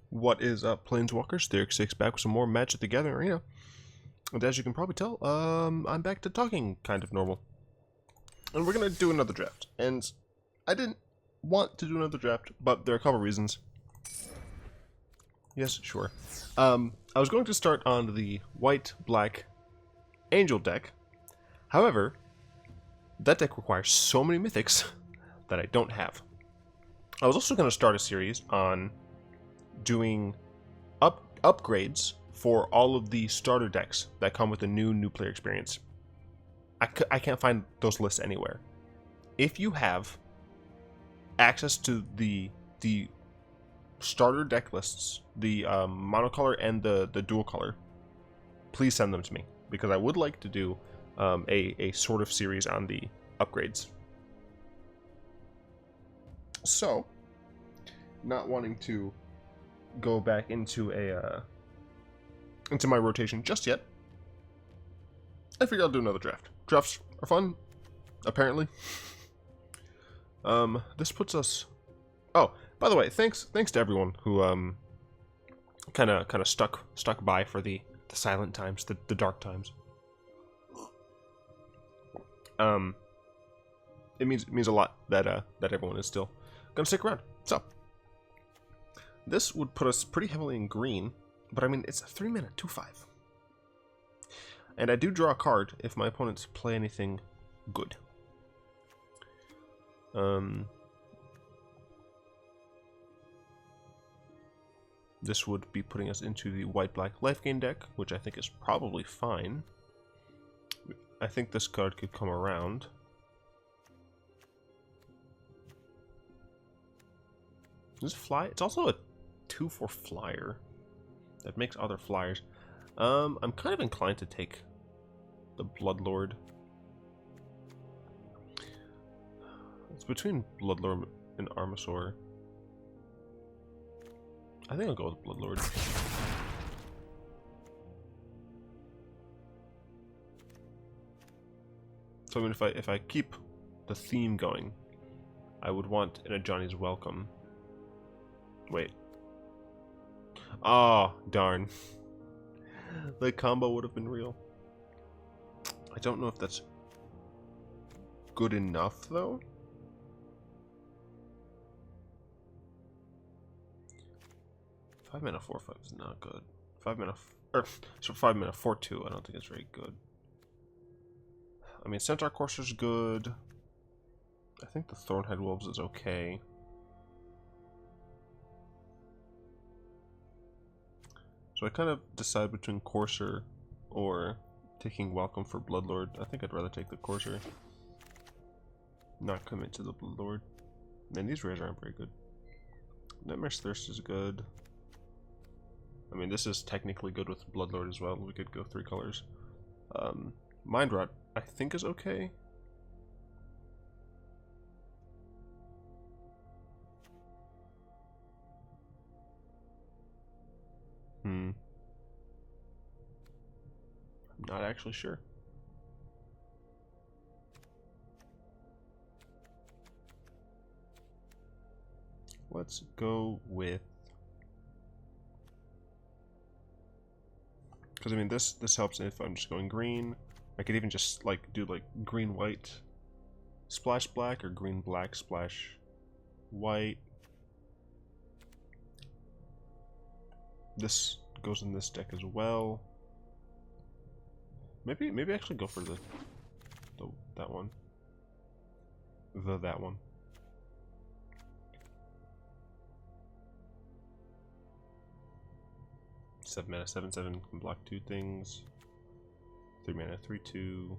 What is up, Planeswalkers? Therex6 back with some more Magic the Gathering Arena. And as you can probably tell, I'm back to talking kind of normal. And we're going to do another draft. And I didn't want to do another draft, but there are a couple reasons. Yes, sure. I was going to start on the white-black Angel deck. However, that deck requires so many mythics that I don't have. I was also going to start a series on doing upgrades for all of the starter decks that come with the new player experience. I can't find those lists anywhere. If you have access to the starter deck lists, the monocolor and the dual color, please send them to me, because I would like to do a sort of series on the upgrades. So, not wanting to go back into into my rotation just yet, I figured I'll do another draft. Drafts are fun, apparently. This puts us. Oh, by the way, thanks to everyone who kind of stuck by for the silent times, the dark times. It means a lot that everyone is still gonna stick around. So this would put us pretty heavily in green, but I mean, it's a 3-mana 2/5. And I do draw a card if my opponents play anything good. This would be putting us into the white-black life gain deck, which I think is probably fine. I think this card could come around. Does it fly? It's also a 2/4 flyer that makes other flyers. I'm kind of inclined to take the Bloodlord. It's between Bloodlord and Armasaur. I think I'll go with Bloodlord. So I mean, if I keep the theme going, I would want an Ajani's Welcome. Wait. Oh, darn. The combo would have been real. I don't know if that's good enough, though. Five mana 4/5 is not good. 5 mana 4/2. I don't think it's very good. I mean, Centaur Courser's good. I think the Thornhead Wolves is okay. So I kind of decide between Courser or taking Welcome for Bloodlord. I think I'd rather take the Courser. Not commit to the Bloodlord. Man, these rares aren't very good. Nightmare's Thirst is good. I mean, this is technically good with Bloodlord as well. We could go 3 colors. Mind Rot, I think, is okay. I'm not actually sure. Let's go with, because I mean, this helps if I'm just going green. I could even just like do like green white splash black or green black splash white. This goes in this deck as well. Maybe actually go for that one. That one. Seven mana 7/7 can block 2 things. 3 mana 3/2.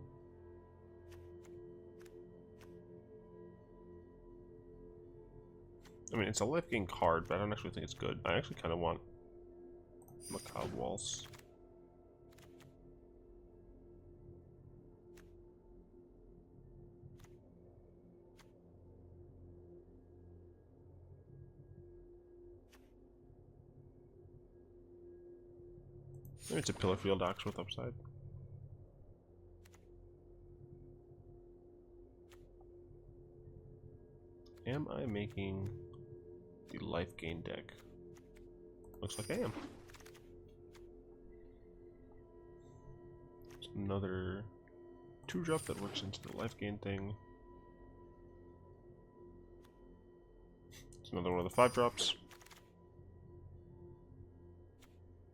I mean, it's a life gain card, but I don't actually think it's good. I actually kind of want Macabre Waltz. Maybe it's a Pillarfield Ox with upside. Am I making the life gain deck? Looks like I am. It's another 2-drop that works into the life gain thing. It's another one of the 5-drops.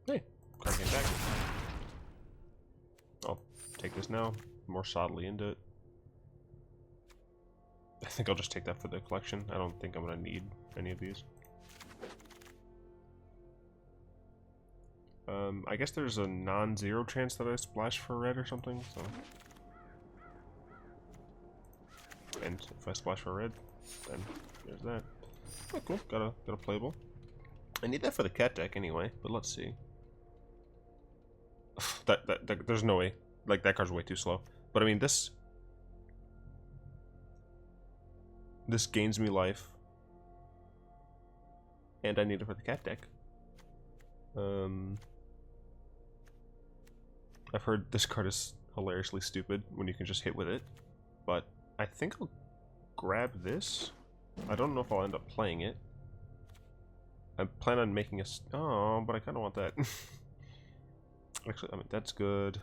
Hey, card came back. I'll take this now. More solidly into it. I think I'll just take that for the collection. I don't think I'm going to need any of these. I guess there's a non-zero chance that I splash for red or something, so... And if I splash for red, then there's that. Oh, cool. Got a playable. I need that for the cat deck anyway, but let's see. There's no way. Like, that card's way too slow. But I mean, this gains me life. And I need it for the cat deck. I've heard this card is hilariously stupid when you can just hit with it. But I think I'll grab this. I don't know if I'll end up playing it. I plan on making a... Oh, but I kind of want that. Actually, I mean, that's good.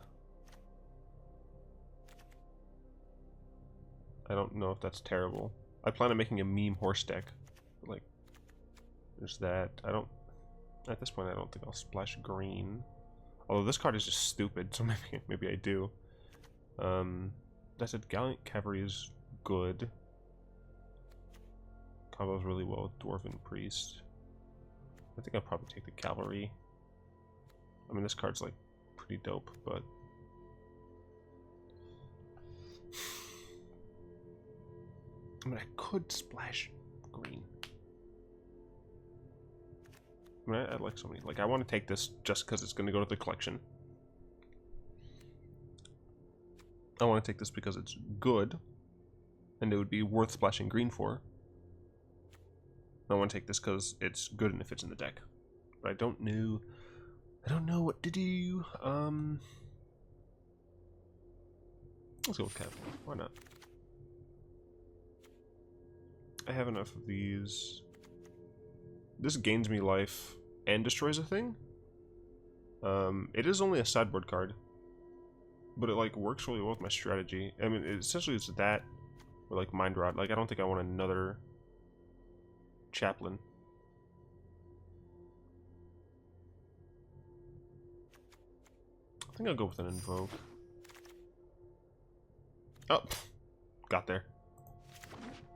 I don't know if that's terrible. I plan on making a meme horse deck. Like, there's that. I don't... At this point, I don't think I'll splash green. Although this card is just stupid, so maybe I do. That said, Gallant Cavalry is good. Combos really well with Dwarven Priest. I think I'll probably take the Cavalry. I mean, this card's like pretty dope, but... I mean, I could splash green. I mean, I like so many. Like, I want to take this just because it's going to go to the collection. I want to take this because it's good, and it would be worth splashing green for. I want to take this because it's good and it fits in the deck. But I don't know. I don't know what to do. Let's go with Cat. Why not? I have enough of these. This gains me life and destroys a thing. It is only a sideboard card, but it like works really well with my strategy. I mean, essentially it's that, or like Mind Rot. Like, I don't think I want another Chaplain. I think I'll go with an Invoke. Oh, got there.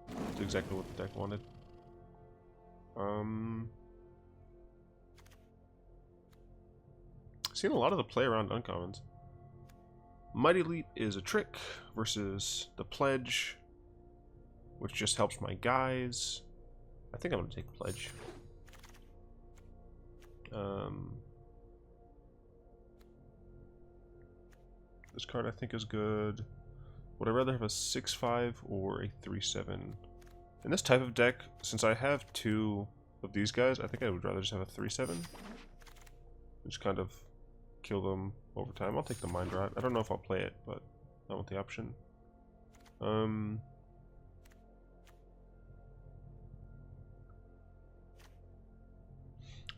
That's exactly what the deck wanted. Seen a lot of the play around uncommons. Mighty Elite is a trick versus the Pledge, which just helps my guys. I think I'm gonna take Pledge. This card I think is good. Would I rather have a 6/5 or a 3/7? In this type of deck, since I have 2 of these guys, I think I would rather just have a 3/7. Just kind of kill them over time. I'll take the Mind Rot. I don't know if I'll play it, but I want the option.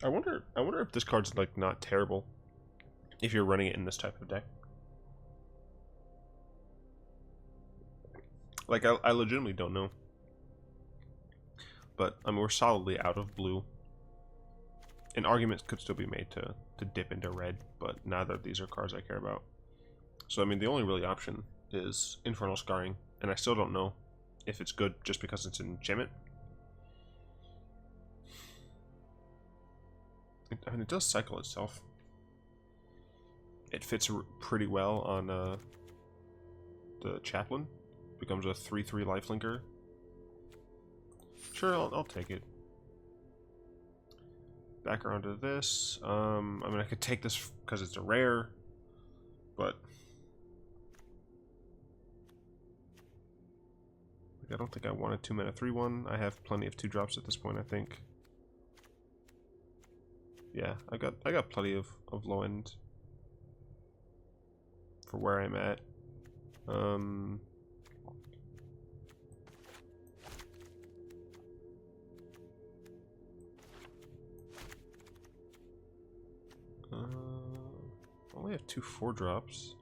I wonder if this card's like not terrible if you're running it in this type of deck. Like, I legitimately don't know. But, I mean, we're solidly out of blue. An argument could still be made to dip into red, but neither of these are cards I care about. So, I mean, the only really option is Infernal Scarring, and I still don't know if it's good just because it's an enchantment. I mean, it does cycle itself. It fits pretty well on the Chaplain. Becomes a 3/3 lifelinker. Sure, I'll take it. Back around to this. I mean, I could take this because it's a rare, but I don't think I want a 2-mana 3/1. I have plenty of 2-drops at this point, I think. Yeah, I got plenty of low end for where I'm at. only have 2 4-drops,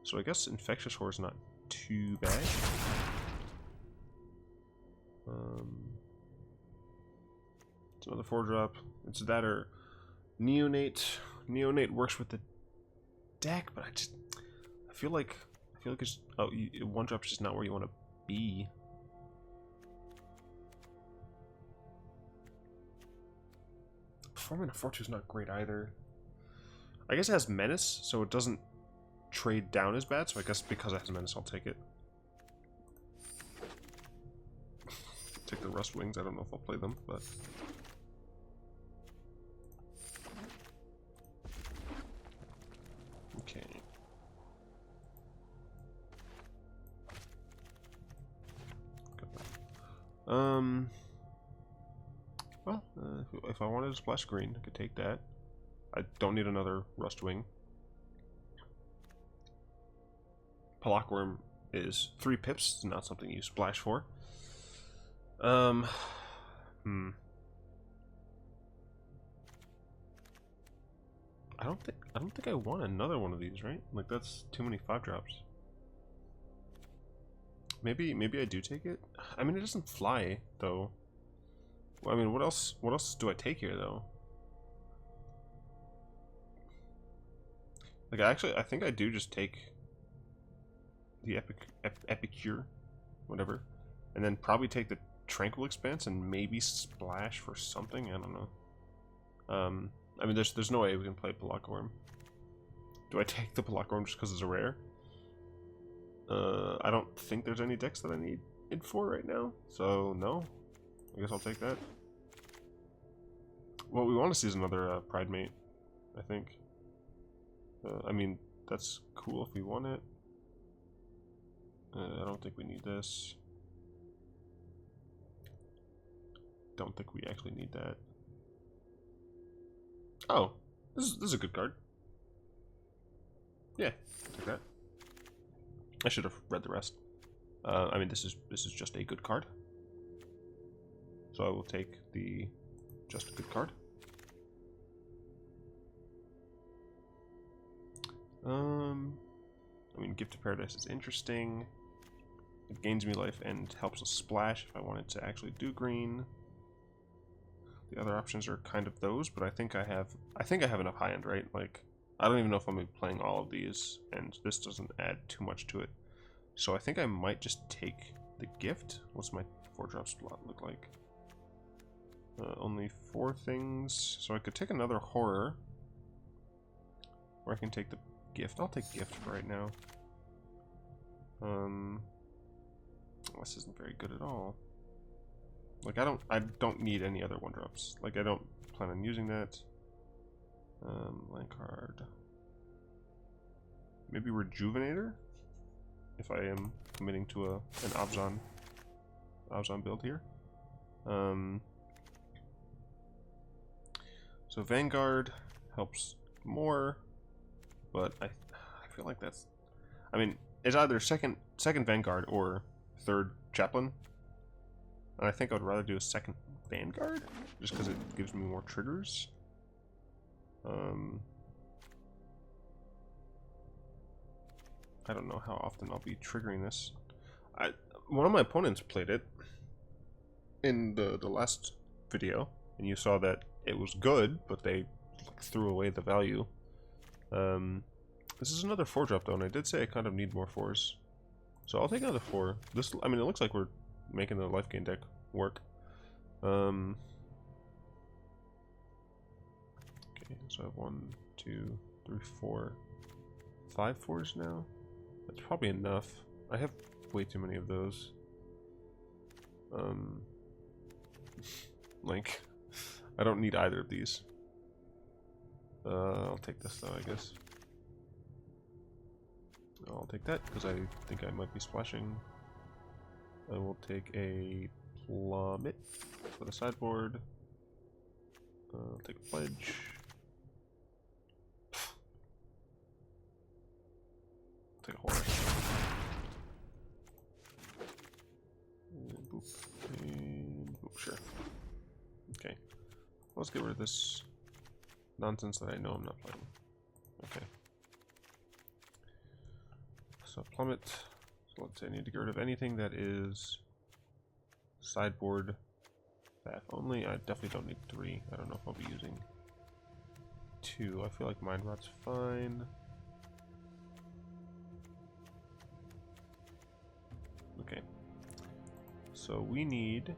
so I guess Infectious Horror is not too bad. It's another 4-drop. It's that or Neonate. Neonate works with the deck, but I feel like it's 1-drop is just not where you want to be. Performing a 4/2 is not great either. I guess it has Menace, so it doesn't trade down as bad, so I guess because it has Menace, I'll take it. Take the Rust Wings, I don't know if I'll play them, but... Okay. Well, if I wanted to splash green, I could take that. I don't need another Rustwing. Palakworm is 3 pips, it's not something you splash for. I don't think I want another one of these, right? Like, that's too many 5-drops. Maybe I do take it. I mean, it doesn't fly though. I mean, what else do I take here though? Like, I think I do just take the Epicure, whatever, and then probably take the Tranquil Expanse and maybe splash for something. I don't know. I mean, there's no way we can play Palakworm. Do I take the Palakworm just because it's a rare? I don't think there's any decks that I need it for right now, so no. I guess I'll take that. What we want to see is another Pridemate, I think. I mean, that's cool if we want it. I don't think we need this. Don't think we actually need that. Oh, this is a good card. Yeah, I'll take that. I should have read the rest. I mean, this is just a good card. So I will take the just a good card. I mean, Gift of Paradise is interesting. It gains me life and helps us splash if I wanted to actually do green. The other options are kind of those, but I think I have enough high end, right? Like, I don't even know if I'm gonna be playing all of these, and this doesn't add too much to it. So I think I might just take the gift. What's my 4-drop slot look like? Only 4 things, so I could take another horror, or I can take the gift. I'll take gift for right now. This isn't very good at all. Like, I don't need any other 1-drops. Like, I don't plan on using that. Land card. Maybe Rejuvenator? If I am committing to an Abzan build here. So Vanguard helps more, but I feel like that's... I mean, it's either second Vanguard or 3rd Chaplain. And I think I would rather do a 2nd Vanguard, just because it gives me more triggers. I don't know how often I'll be triggering this. One of my opponents played it in the last video, and you saw that it was good, but they threw away the value. This is another 4-drop though, and I did say I kind of need more 4s. So I'll take another 4. This, I mean, it looks like we're making the life gain deck work. Okay, so I have 1, 2, 3, 4, 5 4s now. That's probably enough. I have way too many of those. Like, I don't need either of these. I'll take this though, I guess. I'll take that because I think I might be splashing. I will take a Plummet for the sideboard. I'll take a Pledge. Take a Horror. And boop. And boop, sure. Okay. Let's get rid of this nonsense that I know I'm not playing. Okay. So plummet. So let's say I need to get rid of anything that is sideboard path only. I definitely don't need 3. I don't know if I'll be using 2. I feel like Mind Rot's fine. Okay. So we need...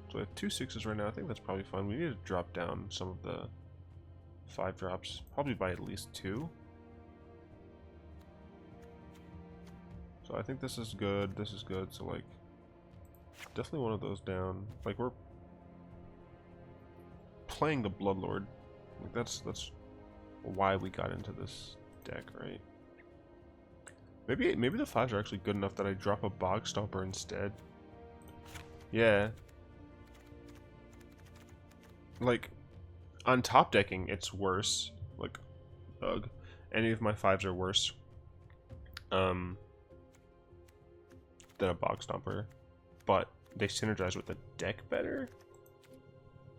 So we have 2 6s right now. I think that's probably fine. We need to drop down some of the 5 drops. Probably by at least 2. So I think this is good. This is good. So like... Definitely one of those down. Like we're... playing the Bloodlord. Like that's why we got into this deck, right? Maybe the 5s are actually good enough that I drop a Bog Stomper instead. Yeah. Like, on top decking, it's worse. Like, ugh. Any of my 5s are worse. Than a Bog Stomper. But they synergize with the deck better.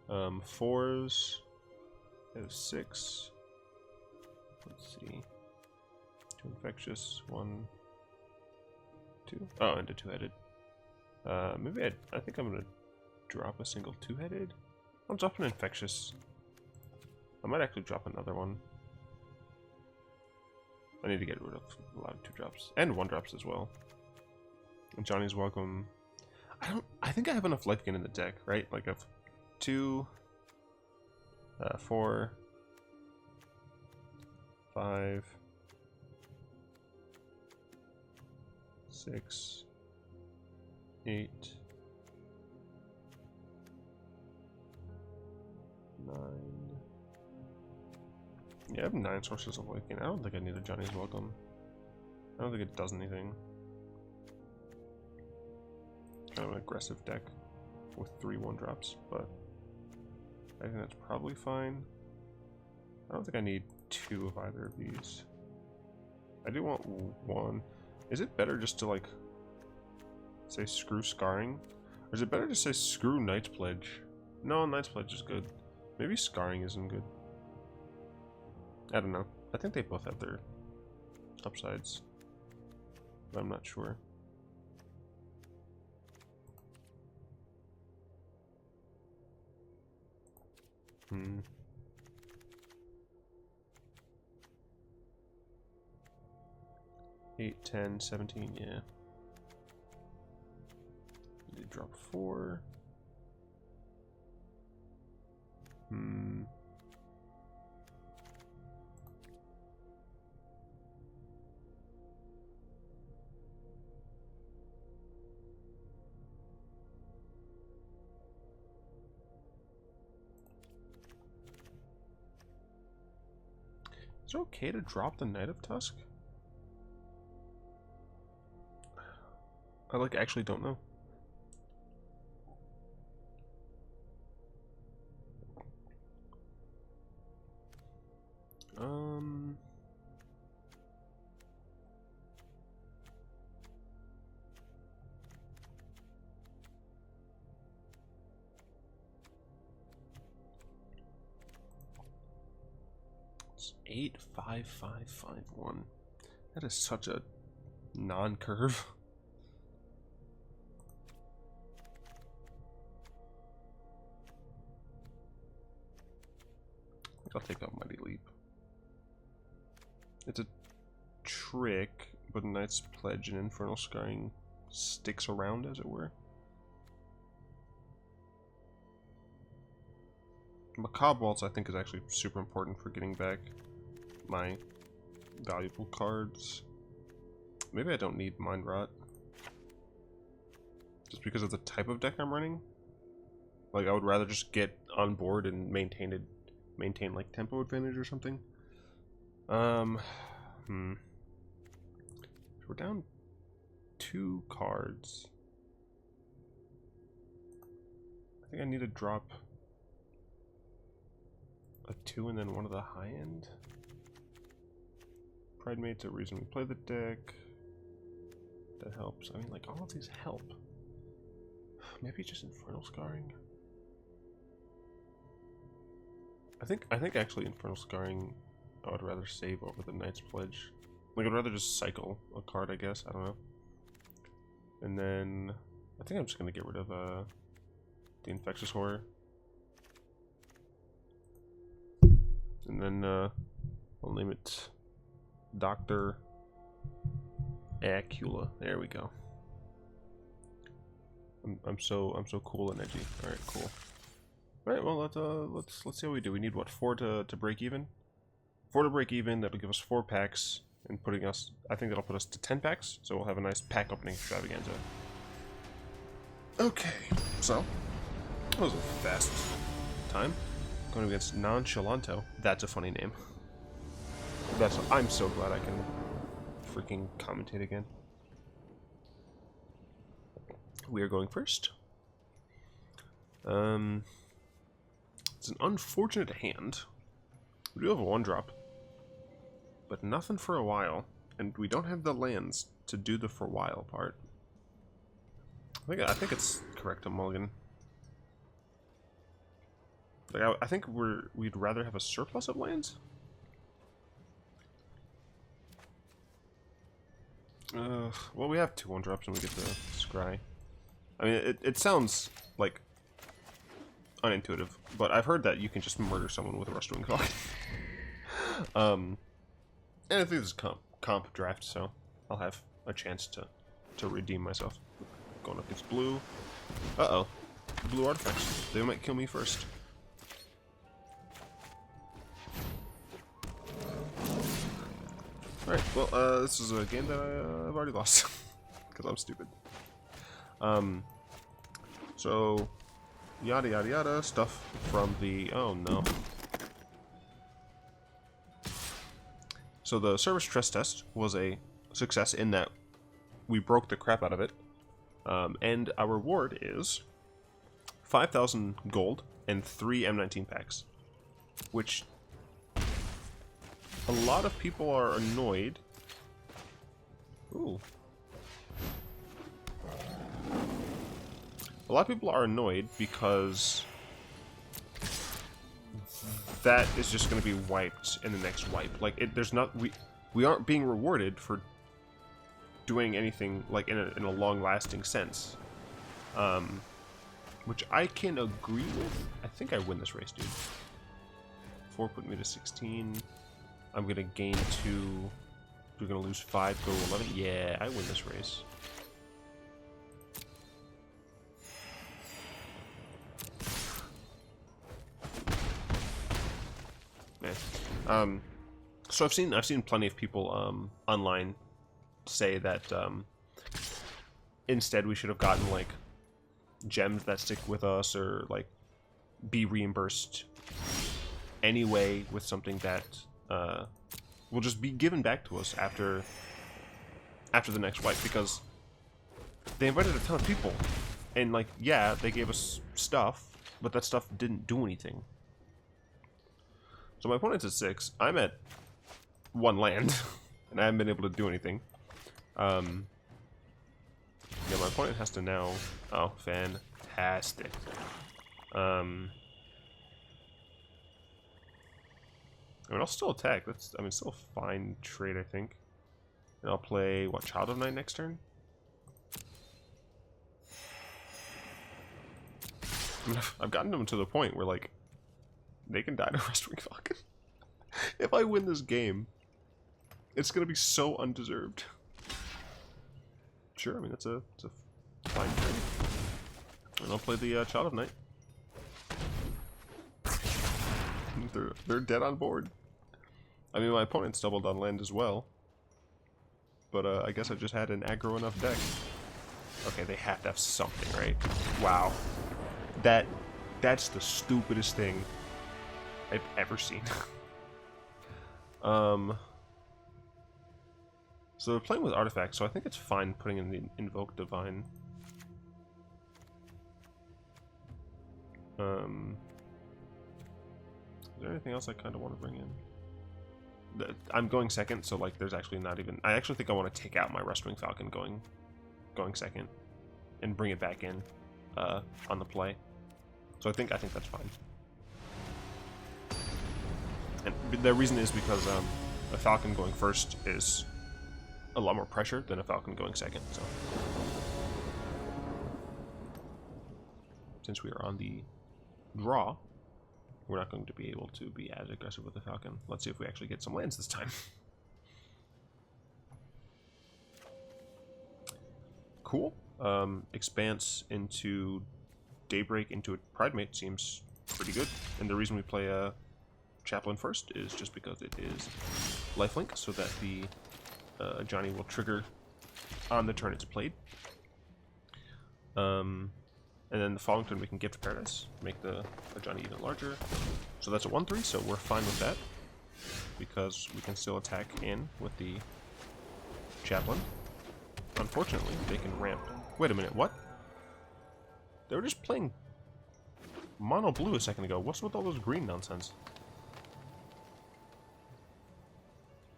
4s. I have 6. Let's see. 2 infectious, 1, 2. Oh, and a 2-headed. Maybe I think I'm gonna drop a single 2-headed. I'll drop an infectious. I might actually drop another one. I need to get rid of a lot of 2-drops and 1-drops as well. Ajani's welcome. I think I have enough life gain in the deck, right? Like I've 2, 4, 5, 6, 8, 9. Yeah, I have 9 sources of life gain. I don't think I need a Johnny's Welcome. I don't think it does anything. Kind of an aggressive deck with 3 1-drops, but I think that's probably fine. I don't think I need 2 of either of these. I do want 1. Is it better just to like say screw Scarring? Or is it better to say screw Knight's Pledge? No, Knight's Pledge is good. Maybe Scarring isn't good. I don't know. I think they both have their upsides. But I'm not sure. Hmm. Eight, 10, 17, yeah. They drop 4. Hmm. Is it okay to drop the Knight of Tusk? I like actually don't know. It's 8, 5, 5, 5, 1. That is such a non-curve. I'll take out Mighty Leap. It's a trick, but Knight's Pledge and Infernal Scarring sticks around, as it were. Macabre Waltz, I think, is actually super important for getting back my valuable cards. Maybe I don't need Mind Rot. Just because of the type of deck I'm running. Like, I would rather just get on board and maintain like tempo advantage or something. So we're down 2 cards. I think I need to drop a 2 and then one of the high end. Pridemate's a reason we play the deck. That helps. I mean, like, all of these help. Maybe just Infernal Scarring. I think actually Infernal Scarring I would rather save over the Knight's Pledge. Like, I'd rather just cycle a card, I guess. I don't know. And then I think I'm just gonna get rid of the Infectious Horror. And then I'll name it Dr. Acula. There we go. I'm so cool and edgy. All right, cool. All right, well let's see how we do. We need what, 4 to break even. 4 to break even. That'll give us 4 packs, and putting us. I think that'll put us to 10 packs. So we'll have a nice pack opening extravaganza. Okay, so that was a fast time. Going against Nonchalanto. That's a funny name. I'm so glad I can freaking commentate again. We are going first. It's an unfortunate hand. We do have a 1-drop, but nothing for a while, and we don't have the lands to do the for a while part. I think it's correct to mulligan. Like I think we'd rather have a surplus of lands. Well, we have 2 1-drops and we get the scry. I mean, it sounds like unintuitive, but I've heard that you can just murder someone with a Rustwing Falcon. And I think this is comp draft, so I'll have a chance to redeem myself. Going up against blue. Uh-oh. Blue artifacts. They might kill me first. Alright, well, this is a game that I've already lost. Because I'm stupid. So, yada yada yada, stuff from the... Oh, no. So the service stress test was a success in that we broke the crap out of it. And our reward is 5,000 gold and 3 M19 packs. Which... a lot of people are annoyed. Ooh. A lot of people are annoyed because that is just going to be wiped in the next wipe. Like, there's not... We aren't being rewarded for doing anything, like, in a long-lasting sense. Which I can agree with. I think I win this race, dude. 4 put me to 16. I'm gonna gain 2. We're gonna lose 5, go to 11. Yeah, I win this race. Yeah. So I've seen plenty of people online say that instead we should have gotten like gems that stick with us, or like be reimbursed anyway with something that will just be given back to us after the next wipe, because they invited a ton of people, and like, yeah, they gave us stuff, but that stuff didn't do anything. So my opponent's at 6, I'm at 1 land, and I haven't been able to do anything. Yeah, my opponent has to now... Oh, fantastic. I mean, I'll still attack. That's, I mean, still a fine trade, I think. And I'll play, what, Child of Night next turn? I mean, I've gotten them to the point where, like, they can die to Rustwing Falcon. If I win this game, it's going to be so undeserved. Sure, I mean, it's a fine trade. And I'll play the Child of Night. They're dead on board. I mean, my opponent's doubled on land as well. But I guess I just had an aggro enough deck. Okay, they have to have something, right? Wow. That's the stupidest thing I've ever seen. So they're playing with artifacts, so I think it's fine putting in the Invoke Divine. Is there anything else I kind of want to bring in? I'm going second, so like there's actually not even... I actually think I want to take out my Rustwing Falcon going second and bring it back in on the play. So I think that's fine. And the reason is because a Falcon going first is a lot more pressure than a Falcon going second. So since we are on the draw, we're not going to be able to be as aggressive with the Falcon. Let's see if we actually get some lands this time. Cool. Expanse into Daybreak into a Pridemate seems pretty good. And the reason we play a Chaplain first is just because it is lifelink, so that the Ajani will trigger on the turn it's played. And then the following turn we can Gift Paradise, make the Ajani even larger. So that's a 1/3, so we're fine with that, because we can still attack in with the Chaplain. Unfortunately, they can ramp. Wait a minute, what? They were just playing mono blue a second ago. What's with all those green nonsense?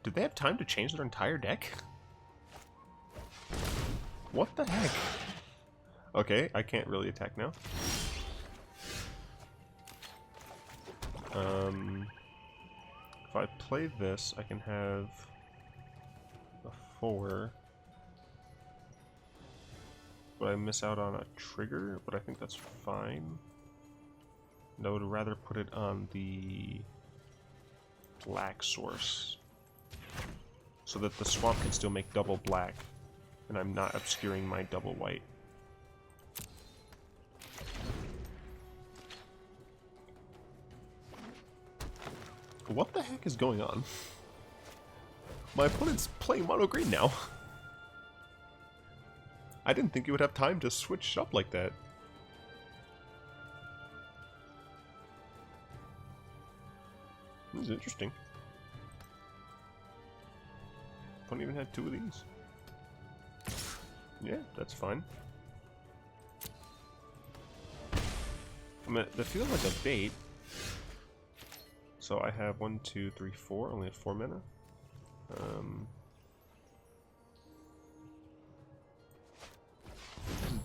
Did they have time to change their entire deck? What the heck? Okay, I can't really attack now. If I play this, I can have a 4. But I miss out on a trigger, but I think that's fine. And I would rather put it on the black source, so that the swamp can still make double black, and I'm not obscuring my double white. What the heck is going on? My opponent's playing mono green now. I didn't think you would have time to switch up like that. This is interesting. Don't even have 2 of these. Yeah, that's fine. I mean, that feels like a bait. So I have 1, 2, 3, 4. Only have 4 mana.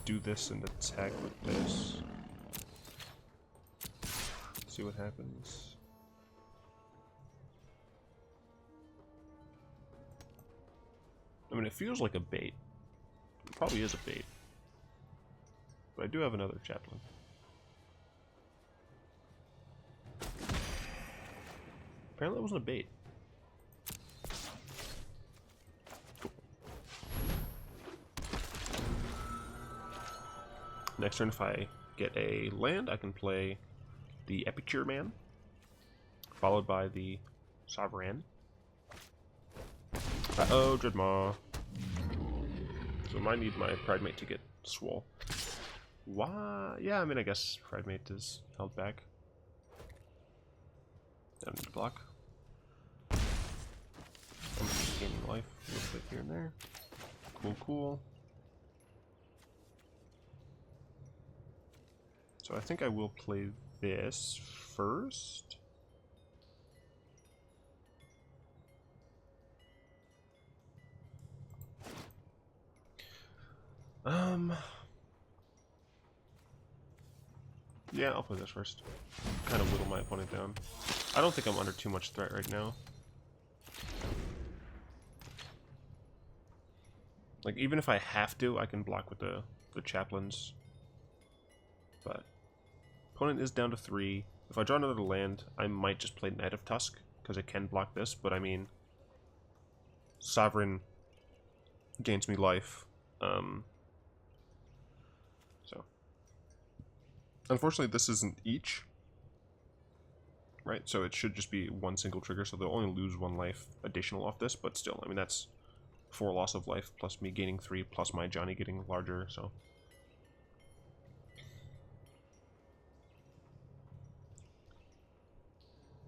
Do this and attack with this. See what happens. I mean, it feels like a bait. It probably is a bait. But I do have another Chaplain. Apparently that wasn't a bait. Next turn, if I get a land, I can play the Epicure Man, followed by the Sovereign. Uh-oh, Dreadmaw. So I might need my Pridemate to get swole. Why? Yeah, I mean, I guess Pridemate is held back. Don't need to block. I'm just gaining life a little bit here and there. Cool, cool. So I think I will play this first. Yeah, I'll play this first. Kind of whittle my opponent down. I don't think I'm under too much threat right now. Like, even if I have to, I can block with the Chaplains. But opponent is down to 3. If I draw another land, I might just play Knight of Tusk, because it can block this, but I mean, Sovereign gains me life. So, unfortunately, this isn't each, right? So it should just be one single trigger, so they'll only lose 1 life additional off this, but still, I mean, that's 4 loss of life, plus me gaining 3, plus my Ajani getting larger, so.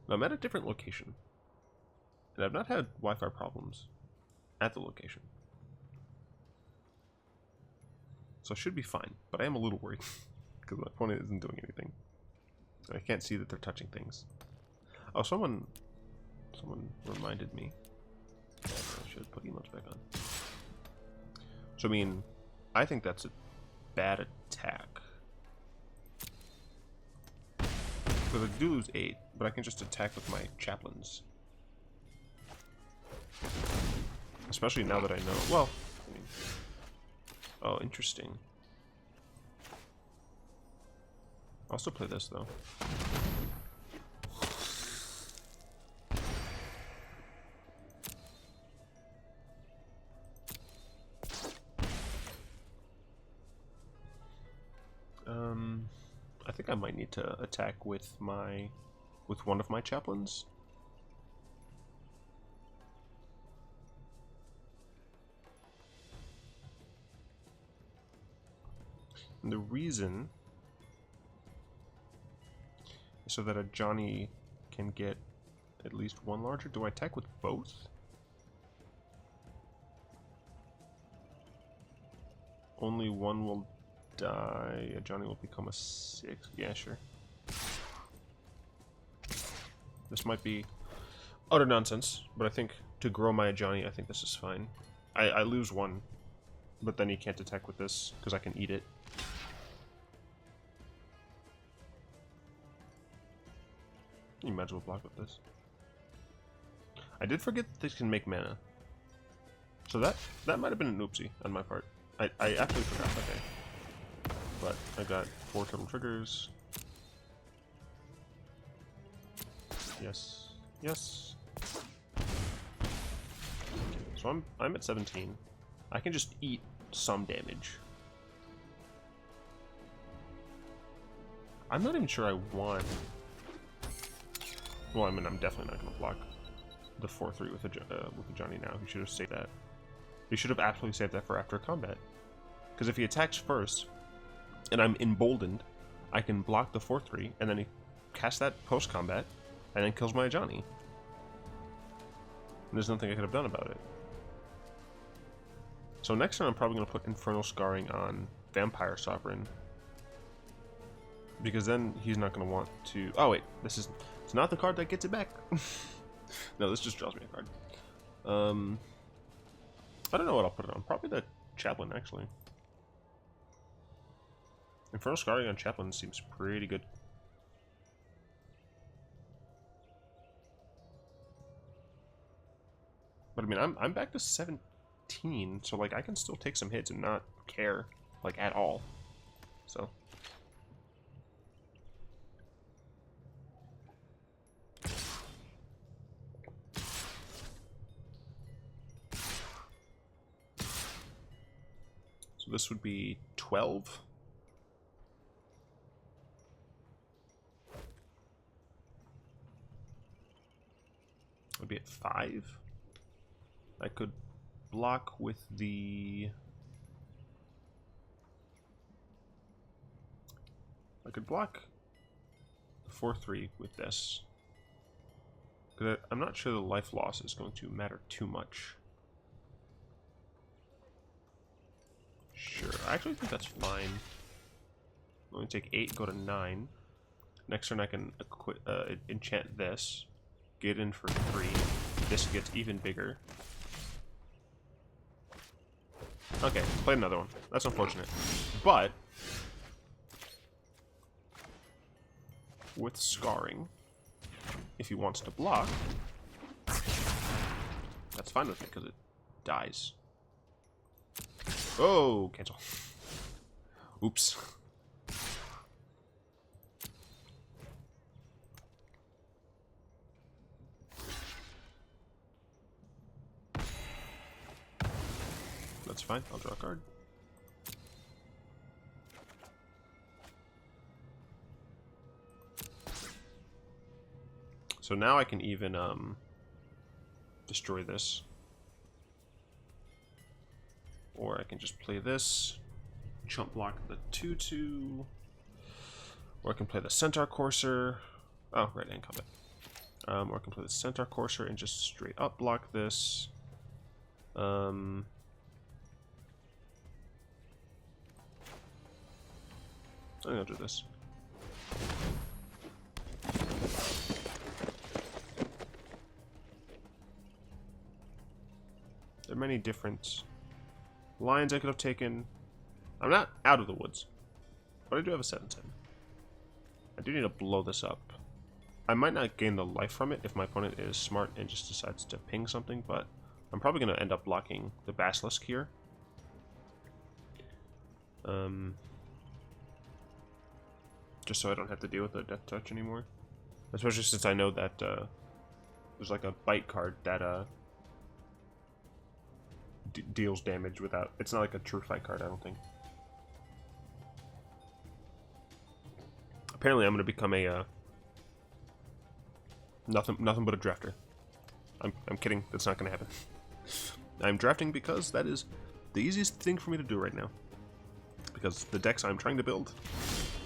Now, I'm at a different location, and I've not had Wi-Fi problems at the location. So I should be fine, but I am a little worried, because my opponent isn't doing anything. I can't see that they're touching things. Oh, someone reminded me. I should put emotes back on. So, I mean, I think that's a bad attack. Because I do lose 8, but I can just attack with my Chaplains. Especially now that I know. Well, I mean, oh, interesting. I'll still play this though. I think I might need to attack with one of my chaplains. And the reason is so that Ajani can get at least one larger. Do I attack with both? Only one will die. Ajani will become a 6. Yeah, sure. This might be utter nonsense, but I think to grow my Ajani, I think this is fine. I lose one, but then he can't attack with this because I can eat it. You might as well block with this. I did forget that this can make mana. So that might have been an oopsie on my part. I absolutely forgot that day. But I got 4 total triggers. Yes. Yes. So I'm at 17. I can just eat some damage. I'm not even sure I want. Well, I mean, I'm definitely not going to block the 4/3 with Ajani now. He should have saved that. He should have absolutely saved that for after combat. Because if he attacks first, and I'm emboldened, I can block the 4/3, and then he casts that post-combat, and then kills my Ajani. And there's nothing I could have done about it. So next turn I'm probably going to put Infernal Scarring on Vampire Sovereign. Because then he's not going to want to... Oh wait, it's not the card that gets it back. No, this just draws me a card. I don't know what I'll put it on. Probably the Chaplain, actually. Infernal Scarring on Chaplain seems pretty good. But I mean, I'm back to 17, so like I can still take some hits and not care, like, at all. So... So this would be 12. Would be at 5. I could block with the... I could block the 4/3 with this. Because I'm not sure the life loss is going to matter too much. Sure, I actually think that's fine. Let me take 8, go to 9. Next turn I can enchant this. Get in for 3. This gets even bigger. Okay, play another one. That's unfortunate. But with Scarring, if he wants to block, that's fine with me because it dies. Oh, cancel. Oops. That's fine. I'll draw a card. So now I can even destroy this. Or I can just play this, chump block the 2/2, or I can play the Centaur Courser. Oh, right, and combat. Or I can play the Centaur Courser and just straight up block this. I think I'll do this. There are many different lines I could have taken. I'm not out of the woods, but I do have a 7/10. I do need to blow this up. I might not gain the life from it if my opponent is smart and just decides to ping something, but I'm probably going to end up blocking the Basilisk here. Just so I don't have to deal with the Death Touch anymore. Especially since I know that there's like a bite card that deals damage without... It's not like a true fight card, I don't think. Apparently I'm going to become a... nothing but a drafter. I'm kidding, that's not going to happen. I'm drafting because that is the easiest thing for me to do right now. Because the decks I'm trying to build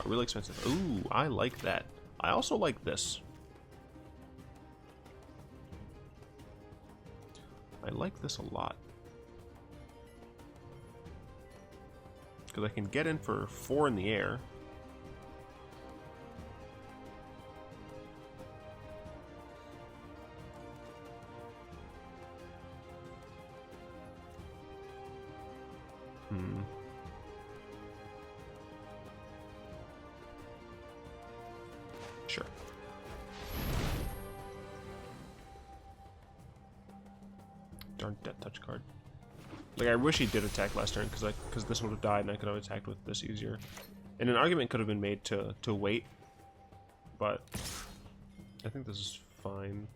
are really expensive. Ooh, I like that. I also like this. I like this a lot. Because I can get in for 4 in the air. Sure. Darn Death Touch card. Like, I wish he did attack last turn, because this would have died and I could have attacked with this easier. And an argument could have been made to wait, but I think this is fine.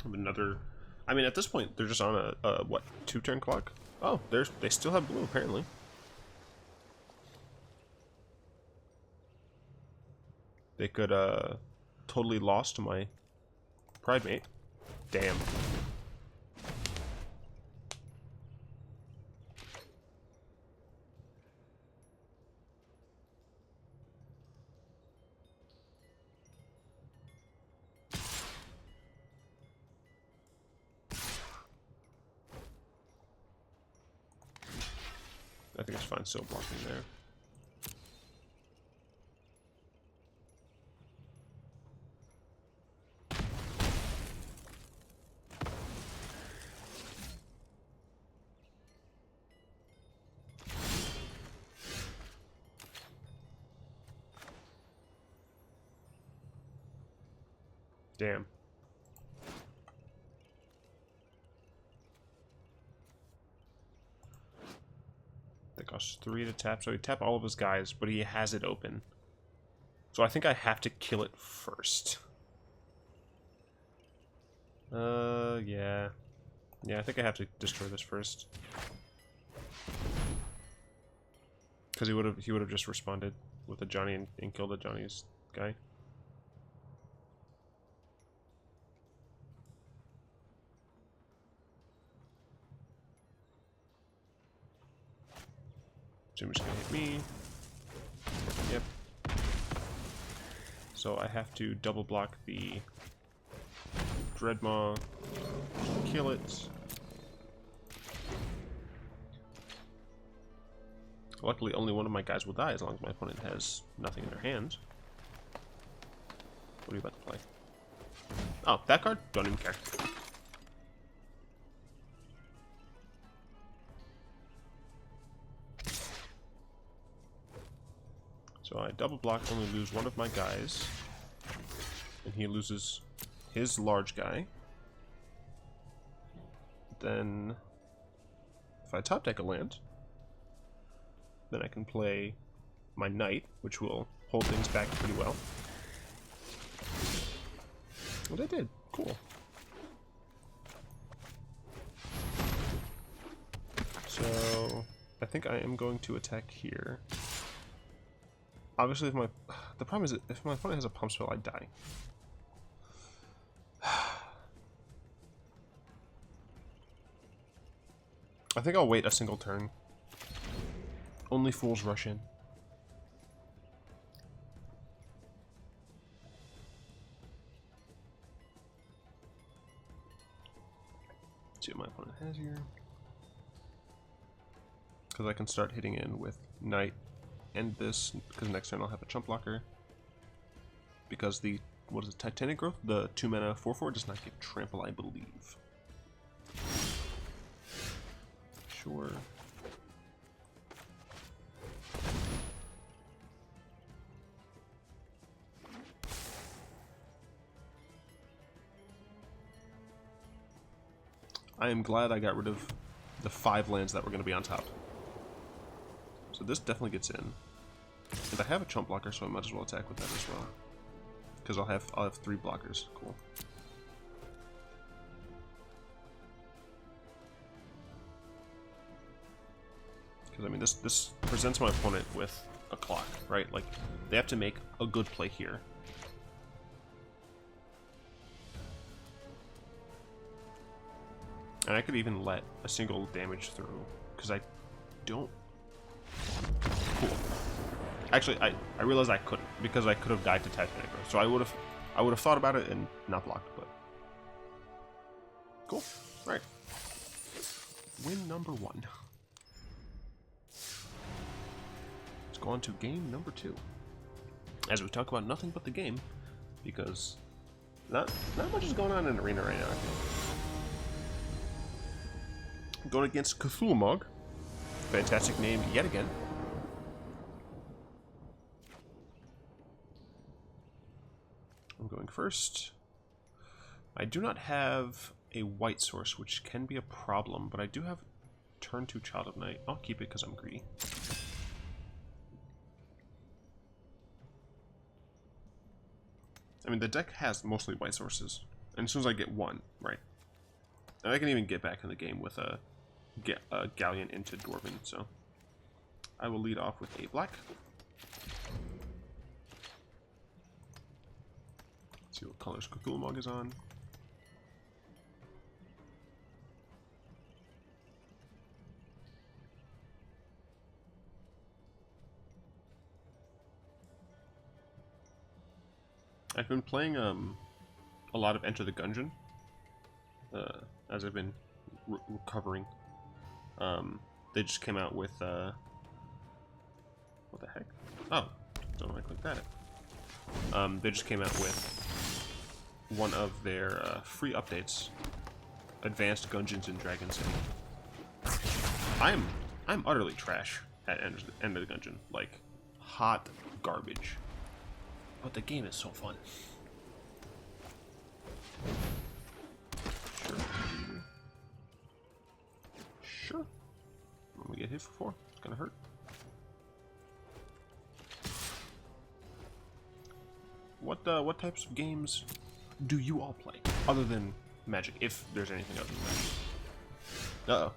Another... I mean, at this point, they're just on a what, 2-turn clock? Oh, they still have blue, apparently. They could, totally lost to my Pridemate. Damn. I think it's fine still blocking there. Damn. That costs 3 to tap, so he tap all of his guys, but he has it open. So I think I have to kill it first. Yeah. Yeah, I think I have to destroy this first. Because he would have just responded with Ajani and killed Ajani's guy. Jim's gonna hit me. Yep. So I have to double block the Dreadmaw, kill it. Luckily, only one of my guys will die as long as my opponent has nothing in their hands. What are you about to play? Oh, that card? Don't even care. So I double block, only lose one of my guys. And he loses his large guy. Then, if I top deck a land, then I can play my knight, which will hold things back pretty well. What I did. Cool. So, I think I am going to attack here. Obviously, the problem is that if my opponent has a pump spell, I die. I think I'll wait a single turn. Only fools rush in. Let's see what my opponent has here. Because I can start hitting in with Knight and this, because next turn I'll have a chump blocker. Because the, what is it, Titanic Growth? The 2-mana 4/4 does not get trample, I believe. Sure. I am glad I got rid of the 5 lands that were going to be on top. So this definitely gets in. And I have a chump blocker, so I might as well attack with that as well. Because I'll have 3 blockers. Cool. Because I mean, this presents my opponent with a clock, right? Like, they have to make a good play here. And I could even let a single damage through, because I don't... Cool. Actually, I realized I couldn't, because I could have died to type Aggro. So I would have thought about it and not blocked, but... Cool. Alright. Win number 1. Let's go on to game number 2. As we talk about nothing but the game, because not much is going on in Arena right now, I think. Going against Cthulhu. Fantastic name yet again. I'm going first. I do not have a white source, which can be a problem, but I do have turn 2 Child of Night. I'll keep it because I'm greedy. I mean, the deck has mostly white sources, and as soon as I get one, right, and I can even get back in the game with a Galleon into Dwarven, so I will lead off with a black. Let's see what colors Cthulhu is on. I've been playing a lot of Enter the Gungeon as I've been recovering. They just came out with what the heck? Oh, don't want to click that. They just came out with one of their free updates, Advanced Gungeons and Dragons. I'm utterly trash at Enter the Gungeon, like hot garbage. But the game is so fun. Sure. When we get hit for 4, it's gonna hurt. What types of games do you all play other than Magic? If there's anything other than Magic. Uh-oh.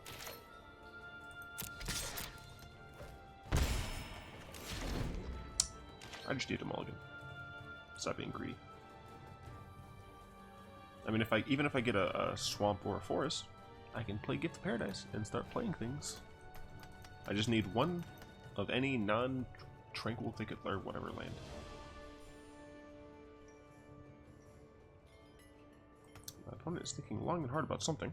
I just need a mulligan. Stop being greedy. I mean, even if I get a swamp or a forest, I can play Gift of Paradise and start playing things. I just need one of any non-tranquil thicket or whatever land. My opponent is thinking long and hard about something.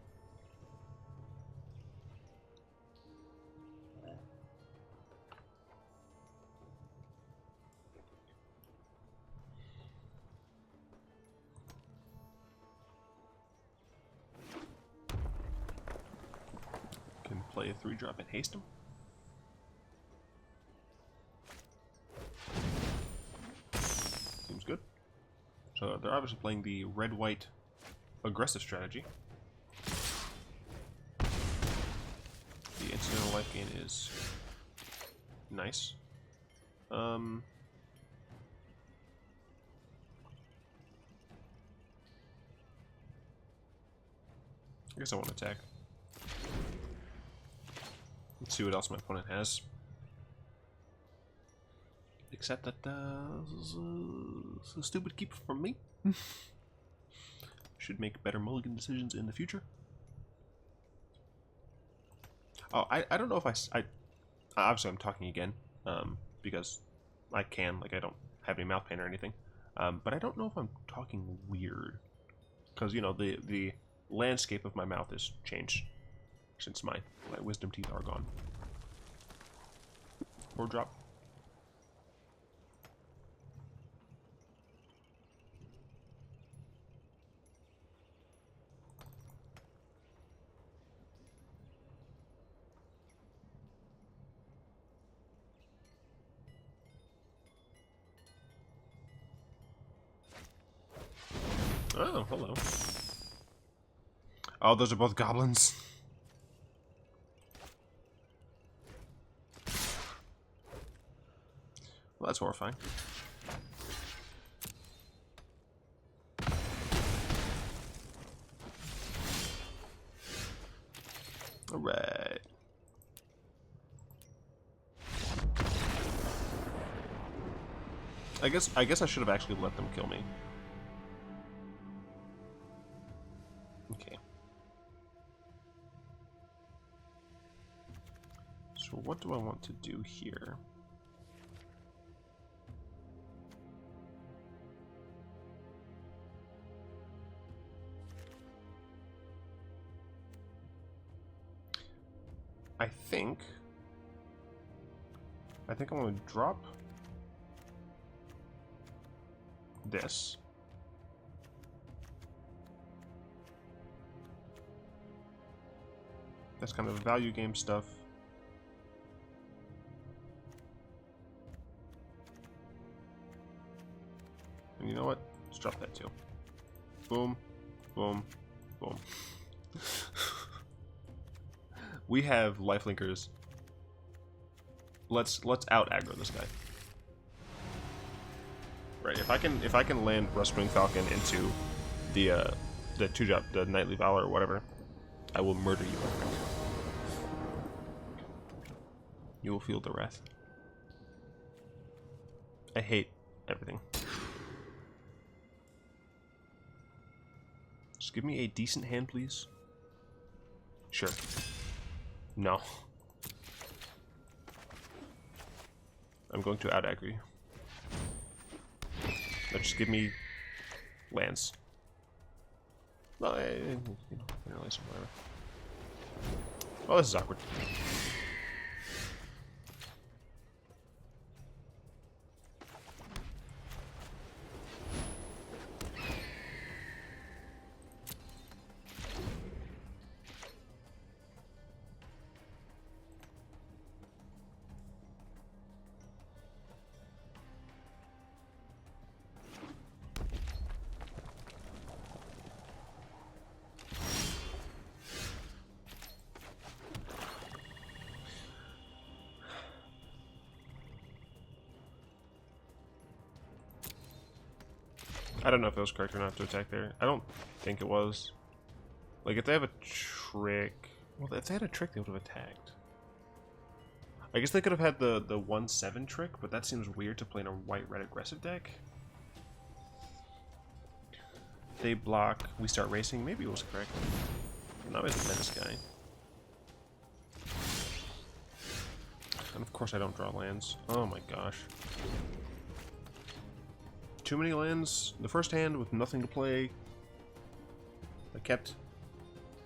Play a 3-drop and haste him. Seems good. So they're obviously playing the red-white aggressive strategy. The incidental life gain is nice. I guess I want to attack. Let's see what else my opponent has. Except that this is a stupid keep from me. Should make better mulligan decisions in the future. Oh, I don't know if I obviously I'm talking again, because I can, like, I don't have any mouth pain or anything. But I don't know if I'm talking weird, because, you know, the landscape of my mouth has changed since my wisdom teeth are gone. 4-drop. Oh, hello. Oh, those are both goblins. Well, that's horrifying. Alright. I guess I should have actually let them kill me. Okay. So what do I want to do here? I think I'm going to drop this. That's kind of value game stuff. And you know what? Let's drop that too. Boom, boom, boom. We have lifelinkers. Let's out aggro this guy. Right. If I can land Rustwing Falcon into the 2-drop, the Nightly Valor or whatever, I will murder you. You will feel the wrath. I hate everything. Just give me a decent hand, please. Sure. No. I'm going to out-aggro you. Now just give me lands. Well, whatever. Oh, this is awkward. I don't know if it was correct or not to attack there. I don't think it was. Like, if they have a trick... Well, if they had a trick, they would have attacked. I guess they could have had the 1/7 trick, but that seems weird to play in a white-red aggressive deck. They block, we start racing. Maybe it was correct. Now it's a menace guy. And of course I don't draw lands. Oh my gosh. Too many lands. The first hand with nothing to play. I kept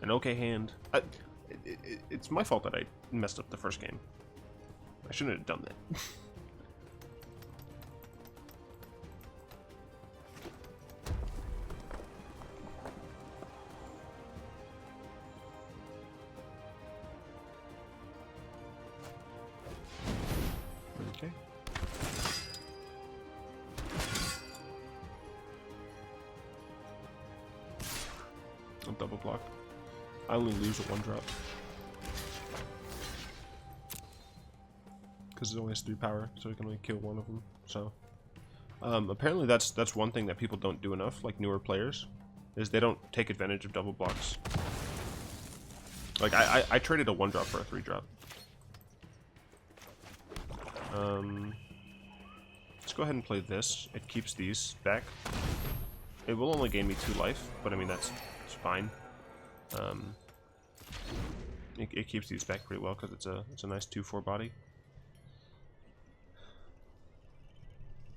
an okay hand. It's my fault that I messed up the first game. I shouldn't have done that. Okay. I'll double block. I only lose a 1-drop. Because it only has 3 power, so we can only kill one of them. So, apparently that's one thing that people don't do enough, like newer players, is they don't take advantage of double blocks. Like I traded a 1-drop for a 3-drop. Let's go ahead and play this. It keeps these back. It will only gain me 2 life, but I mean it's fine. It keeps these back pretty well because it's a nice 2/4 body.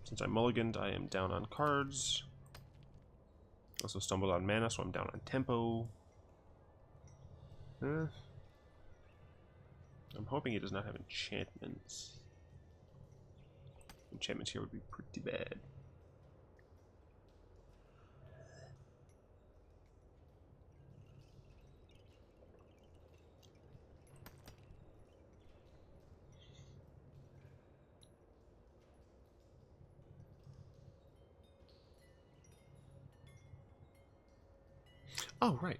Since I mulliganed, I am down on cards. Also stumbled on mana, so I'm down on tempo. I'm hoping he does not have enchantments. Enchantments here would be pretty bad. Oh, right.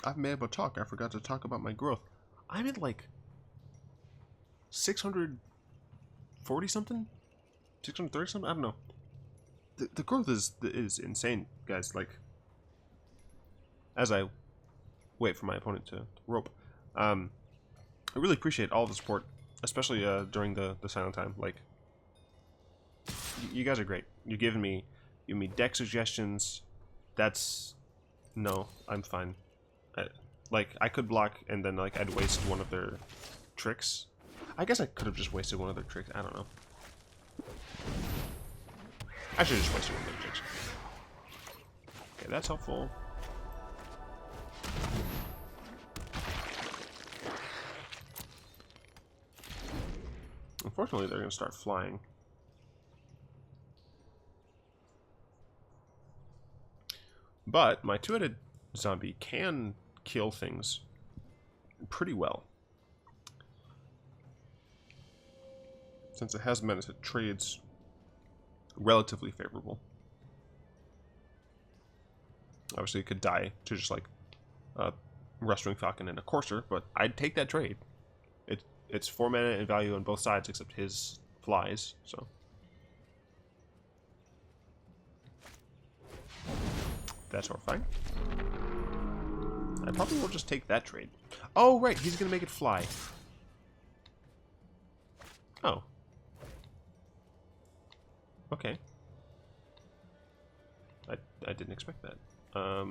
I've been able to talk. I forgot to talk about my growth. I'm at like 640 something, 630 something. I don't know. The growth is insane, guys. Like, as I wait for my opponent to rope, I really appreciate all the support, especially during the silent time. Like, you guys are great. You're giving me deck suggestions. No, I'm fine. Like, I could block and then like I'd waste one of their tricks. I guess I could have just wasted one of their tricks. I don't know. I should have just wasted one of their tricks. Okay, that's helpful. Unfortunately, they're going to start flying. But my two-headed zombie can kill things pretty well. Since it has meant it trades relatively favorable. Obviously, it could die to just like a Rustwing Falcon and a Courser, but I'd take that trade. It's 4 mana in value on both sides except his flies, so. That's horrifying. I probably will just take that trade. Oh, right, he's going to make it fly. Oh. Okay. I didn't expect that. I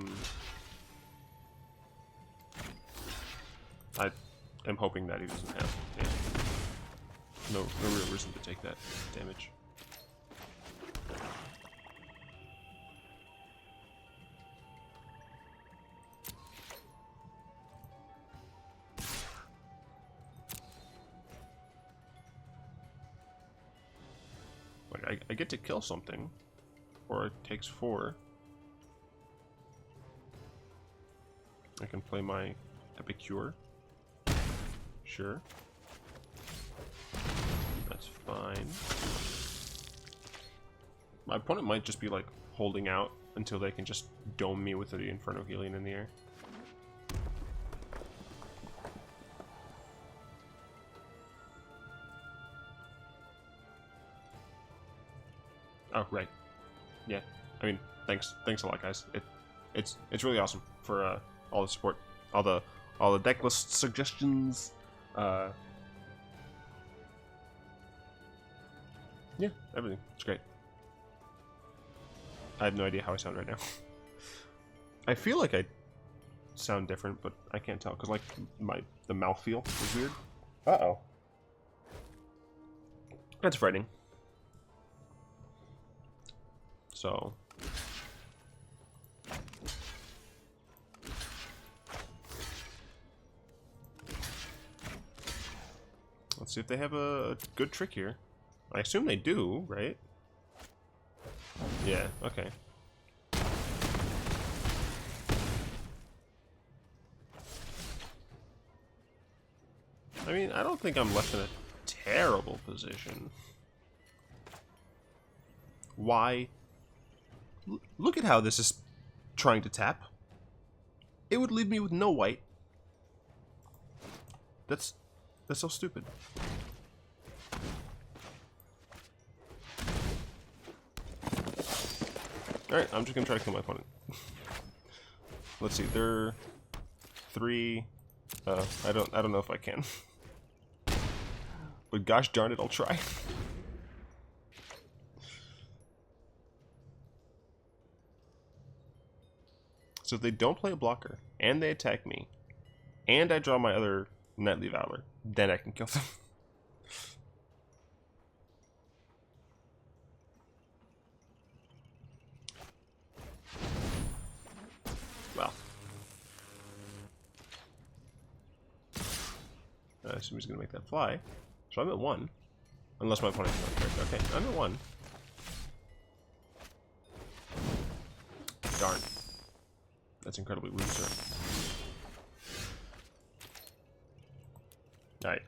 am hoping that he doesn't have no real reason to take that damage. Like I get to kill something, or it takes 4. I can play my Epicure. Sure. That's fine. My opponent might just be like holding out until they can just dome me with the Inferno Helion in the air. Oh, right. Yeah. I mean, thanks a lot, guys. It's really awesome for all the support, all the deck list suggestions. Yeah, everything. It's great. I have no idea how I sound right now. I feel like I sound different, but I can't tell because like the mouth feel is weird. Uh-oh. That's frightening. So let's see if they have a good trick here. I assume they do, right? Yeah, okay. I mean, I don't think I'm left in a terrible position. Why? Look at how this is trying to tap. It would leave me with no white. That's so stupid. Alright, I'm just gonna try to kill my opponent. Let's see, they're 3. I don't know if I can. But gosh darn it, I'll try. So if they don't play a blocker, and they attack me, and I draw my other Nightly Valor, then I can kill them. Well. I assume he's going to make that fly. So I'm at 1. Unless my opponent's not correct. Okay, I'm at 1. Darn. That's incredibly rude, sir. Alright.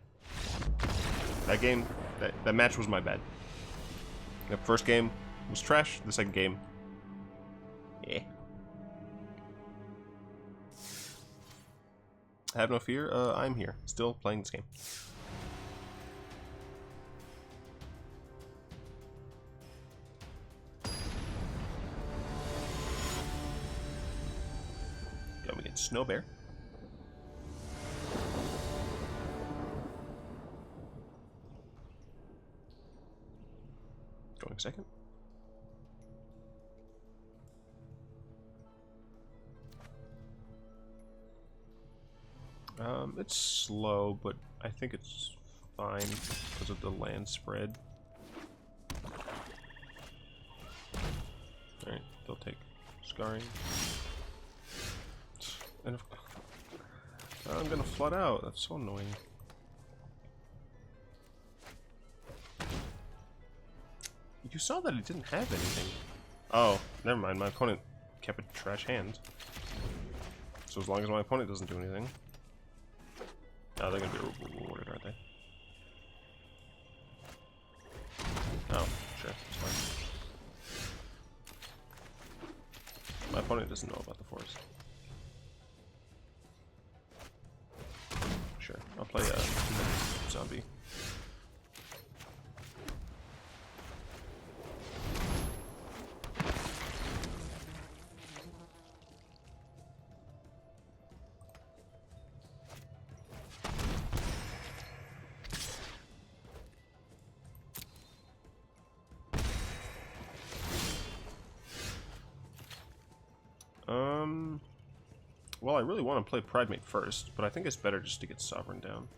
That game, that match was my bad. The first game was trash. The second game, yeah. Have no fear, I'm here, still playing this game. Going against Snow Bear. Going second. It's slow, but I think it's fine because of the land spread. Alright, they'll take Scarring. And if, I'm gonna flood out, that's so annoying. You saw that it didn't have anything. Oh, never mind, my opponent kept a trash hand. So as long as my opponent doesn't do anything. Oh, they're gonna be rewarded, aren't they? Oh, sure, it's fine. My opponent doesn't know about the forest. Sure, I'll play a zombie. Well, I really want to play Pridemate first, but I think it's better just to get Sovereign down.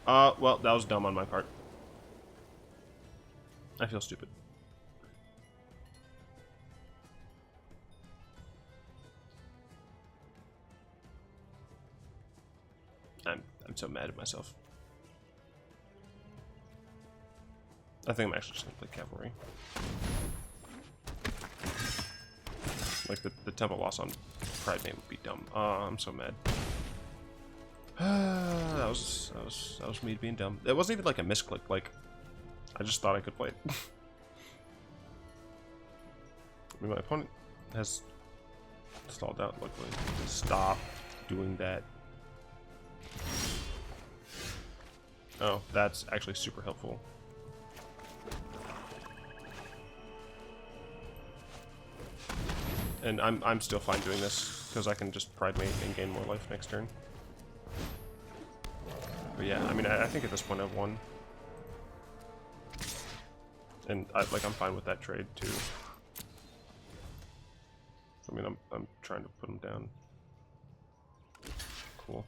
Well, that was dumb on my part. I feel stupid. I'm so mad at myself. I think I'm actually just gonna play Cavalry. Like the tempo loss on Pridemate would be dumb. I'm so mad. that was me being dumb. It wasn't even like a misclick. Like I just thought I could play it. I mean, my opponent has stalled out. Luckily, stop doing that. Oh, that's actually super helpful. And I'm still fine doing this because I can just Pridemate and gain more life next turn. But yeah, I mean, I think at this point I've won, and I'm fine with that trade too. I mean, I'm trying to put him down. Cool.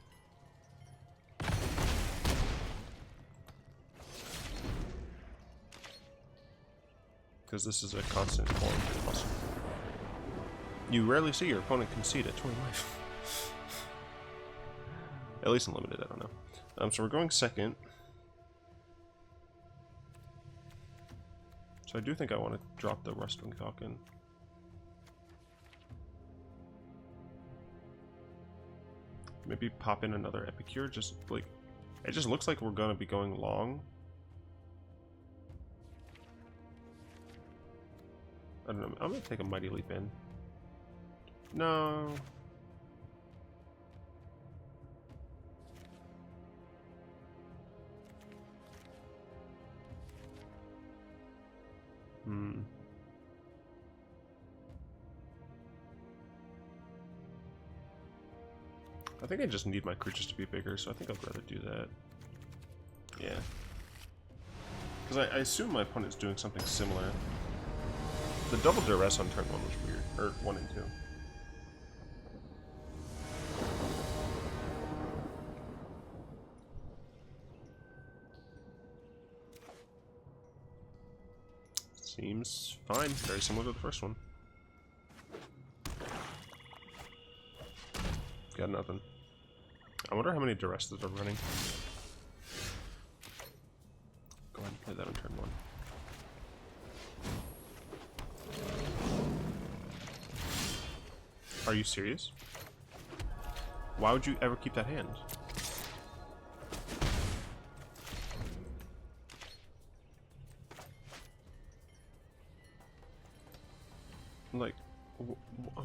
Because this is a constant form. Awesome. You rarely see your opponent concede at 20 life. At least in limited, I don't know. So we're going second. So I do think I want to drop the Rustwing Falcon. Maybe pop in another Epicure, just like... It just looks like we're gonna be going long. I don't know, I'm gonna take a Mighty Leap in. No. I think I just need my creatures to be bigger, so I think I'd rather do that. Yeah. Because I assume my opponent's doing something similar. The double duress on turn 1 was weird. Or 1 and 2. Seems fine. Very similar to the first one. Got nothing. I wonder how many duresses are running. Go ahead and play that on turn 1. Are you serious? Why would you ever keep that hand? Like,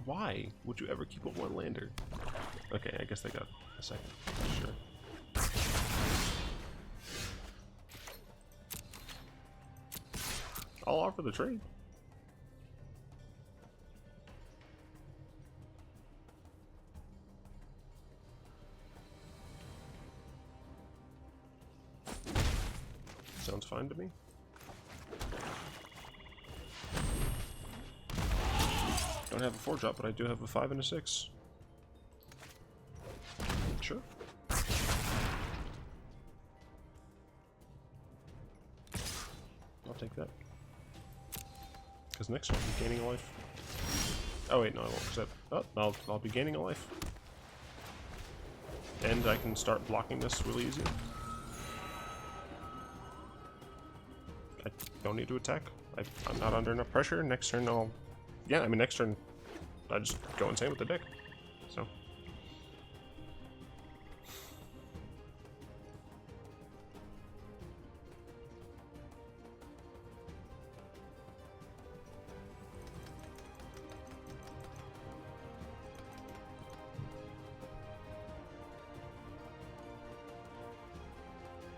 Why would you ever keep a one-lander? Okay, I guess they got a second. Sure. I'll offer the trade. Sounds fine to me. Don't have a 4-drop, but I do have a 5 and a 6. Sure. I'll take that. Because next I'll be gaining a life. Oh wait, no, I won't accept. Oh, I'll be gaining a life. And I can start blocking this really easy. I don't need to attack. I'm not under enough pressure. Next turn I'll... Yeah, I mean next turn I just go insane with the deck. So...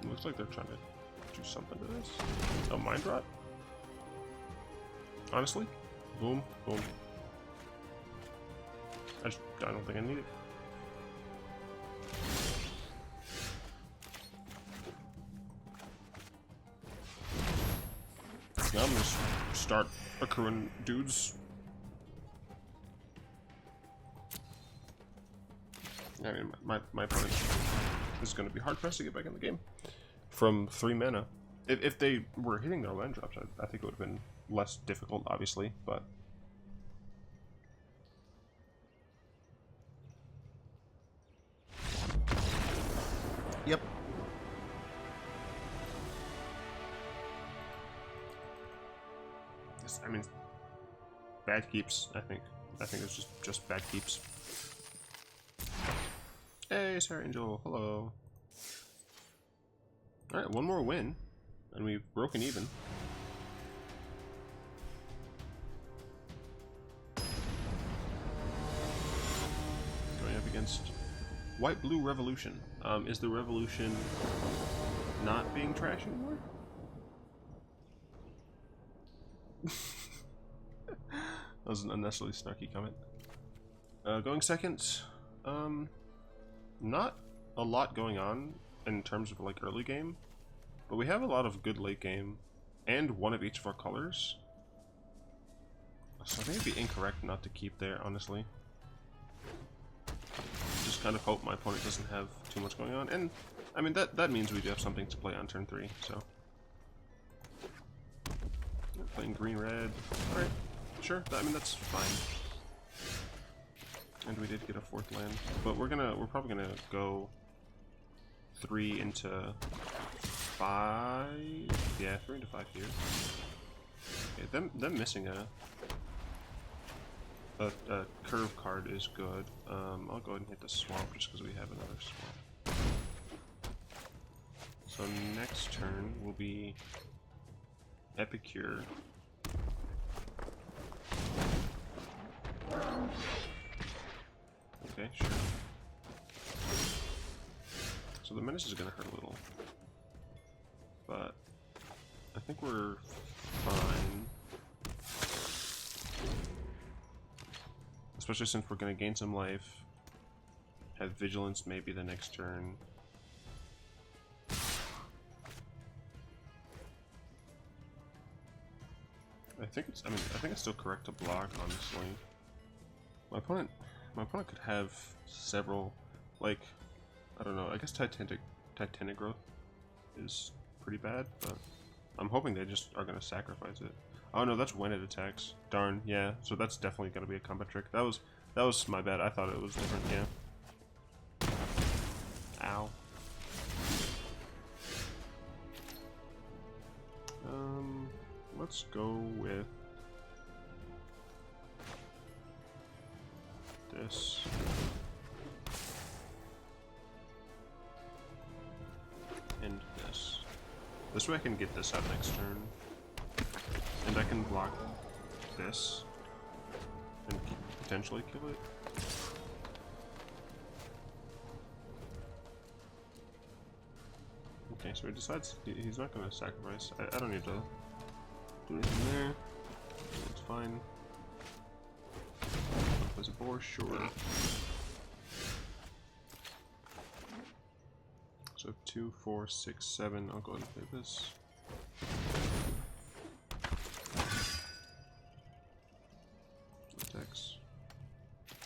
Looks like they're trying to do something to this. Oh, Mind Rot? Honestly? Boom, boom. I don't think I need it. Now I'm gonna start accruing dudes. I mean, my opponent is going to be hard pressed to get back in the game from 3 mana. If they were hitting their land drops, I think it would have been less difficult, obviously, but... Yep. I mean, bad keeps, I think. I think it's just bad keeps. Hey, Sir Angel, hello. Alright, one more win, and we've broken even. Going up against White-Blue Revolution. Is the Revolution not being trash anymore? That was an unnecessarily snarky comment. Going second, not a lot going on in terms of like early game, but we have a lot of good late game and one of each of our colors. So I think it'd be incorrect not to keep there, honestly. Just kind of hope my opponent doesn't have too much going on, and I mean that means we do have something to play on turn 3. So playing green-red, all right, sure. I mean that's fine. And we did get a 4th land, but we're probably gonna go 3 into 5. Yeah, 3 into 5 here. Okay, them missing a curve card is good. I'll go ahead and hit the swamp just because we have another swamp. So next turn will be Epicure. Okay, sure. So the menace is gonna hurt a little, but I think we're fine. Especially since we're gonna gain some life, have vigilance maybe the next turn. I think it's still correct to block, honestly. My opponent could have several, like, I don't know, I guess Titanic Growth is pretty bad, but I'm hoping they just are gonna sacrifice it. Oh no, that's when it attacks. Darn, yeah, so that's definitely gonna be a combat trick. That was my bad, I thought it was different, yeah. Ow. Let's go with this. And this. This way I can get this out next turn. And I can block this. And keep potentially kill it. Okay, so he decides he's not going to sacrifice. I don't need to do anything there. It's fine. As a boar, sure. So 2, 4, 6, 7. I'll go ahead and play this. Attacks.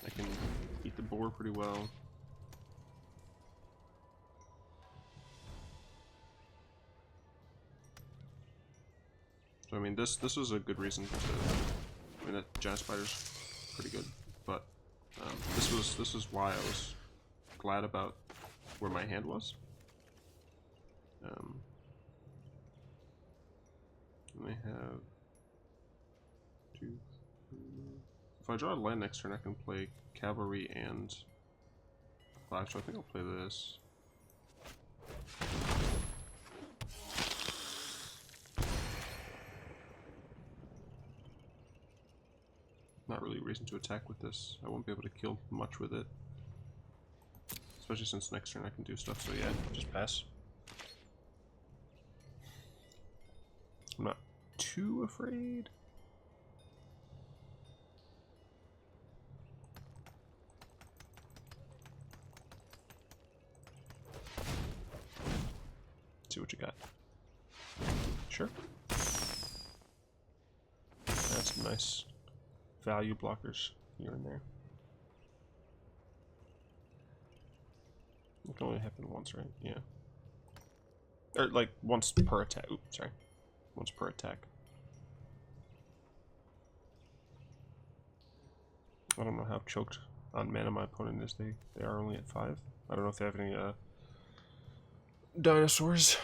I can eat the boar pretty well. So I mean, this was a good reason to. I mean, that giant spider's pretty good, but this was why I was glad about where my hand was. I have 2, 3. If I draw a land next turn, I can play cavalry and 5. So I think I'll play this. Not really a reason to attack with this. I won't be able to kill much with it. Especially since next turn I can do stuff, so yeah, just pass. I'm not too afraid. See what you got. Sure. That's nice. Value blockers here and there. It can only happen once, right? Yeah. Or like once per attack. Oops, sorry. Once per attack. I don't know how choked on mana my opponent is. They are only at 5. I don't know if they have any dinosaurs.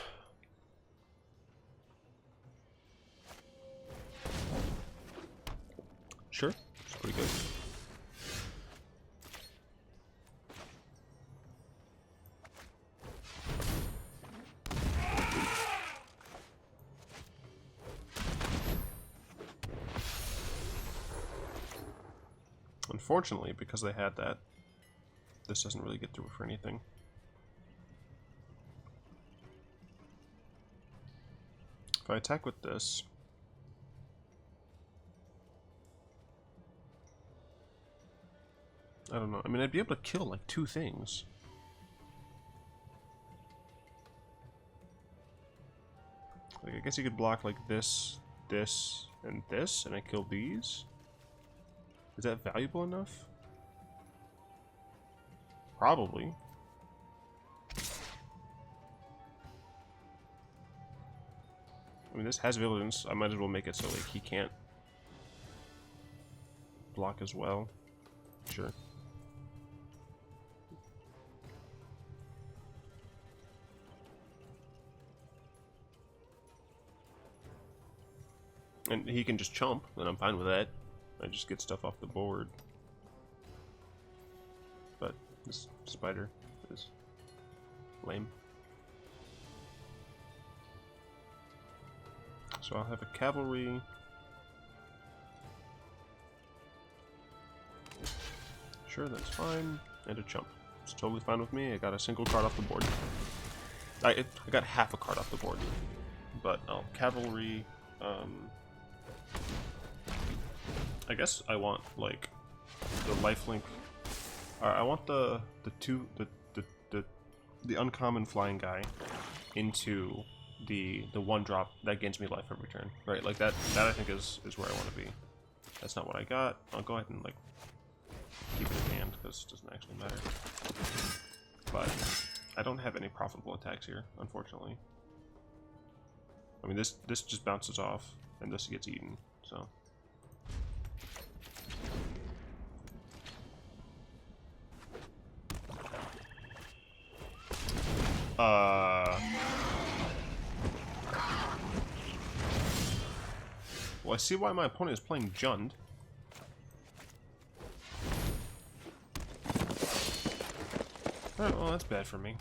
Sure, it's pretty good. Unfortunately, because they had that, this doesn't really get through for anything. If I attack with this, I don't know. I mean, I'd be able to kill like 2 things. Like, I guess you could block like this, this, and this, and I kill these. Is that valuable enough? Probably. I mean, this has vigilance. I might as well make it so like he can't block as well. Sure. And he can just chump, and I'm fine with that. I just get stuff off the board. But this spider is lame. So I'll have a cavalry. Sure, that's fine. And a chump. It's totally fine with me. I got a single card off the board. I got half a card off the board. But I'll cavalry. I guess I want like the lifelink. I want the uncommon flying guy into the 1-drop that gains me life every turn. Right, like that I think is where I want to be. That's not what I got. I'll go ahead and like keep it in hand because it doesn't actually matter. But I don't have any profitable attacks here, unfortunately. I mean, this just bounces off and this gets eaten. So. Well, I see why my opponent is playing Jund. Alright, well, that's bad for me.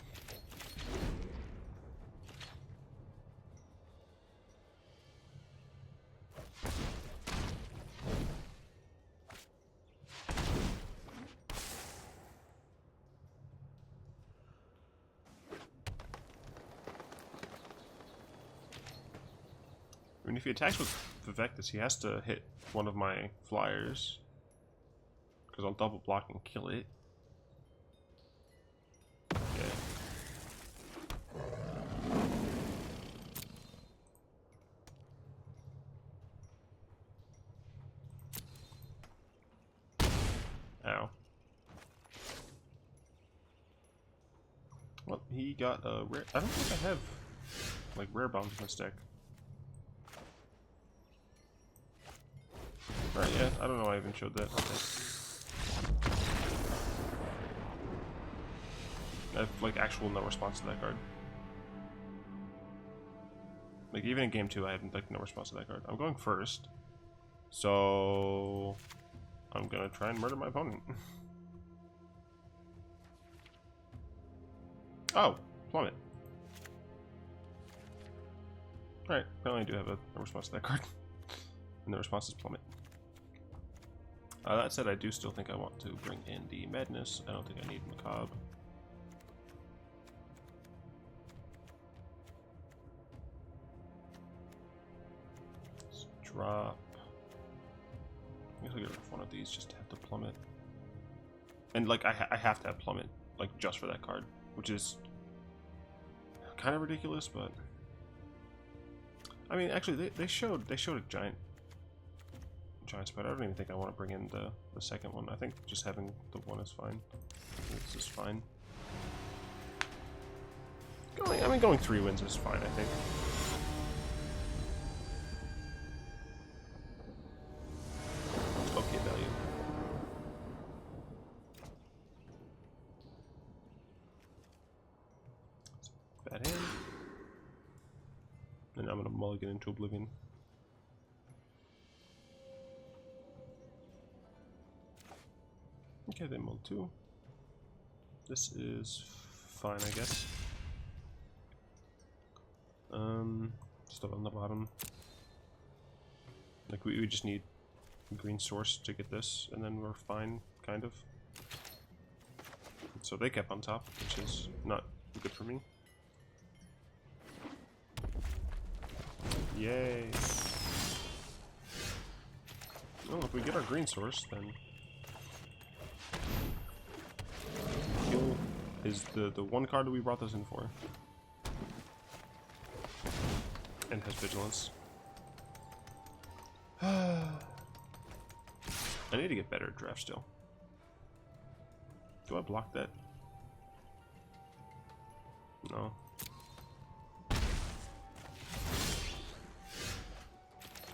mean, if he attacks with Vivectus, he has to hit one of my flyers. Because I'll double block and kill it. Okay. Ow. Well, he got a rare. I don't think I have like rare bombs in this deck. Right, yeah, I don't know why I even showed that. Okay. I have like actual no response to that card. Like even in game 2 I have like no response to that card. I'm going first. So I'm gonna try and murder my opponent. Oh, plummet. Alright, apparently I do have a response to that card. And the response is plummet. That said, I do still think I want to bring in the Madness. I don't think I need Macabre. Let's drop. I guess I'll get rid of one of these just to have to plummet. And like I have to have plummet, like just for that card, which is kind of ridiculous, but I mean, actually they showed a giant spider. I don't even think I want to bring in the second one. I think just having the one is fine. This is fine. Going 3 wins is fine, I think. Okay, value. Bad hand. And I'm gonna mulligan into Oblivion. Okay, they mulled 2. This is fine, I guess. Stuff on the bottom. Like we just need green source to get this, and then we're fine, kind of. So they kept on top, which is not good for me. Yay! Well, if we get our green source, then kill is the one card that we brought this in for, and has vigilance. I need to get better at draft still. Do I block that? No.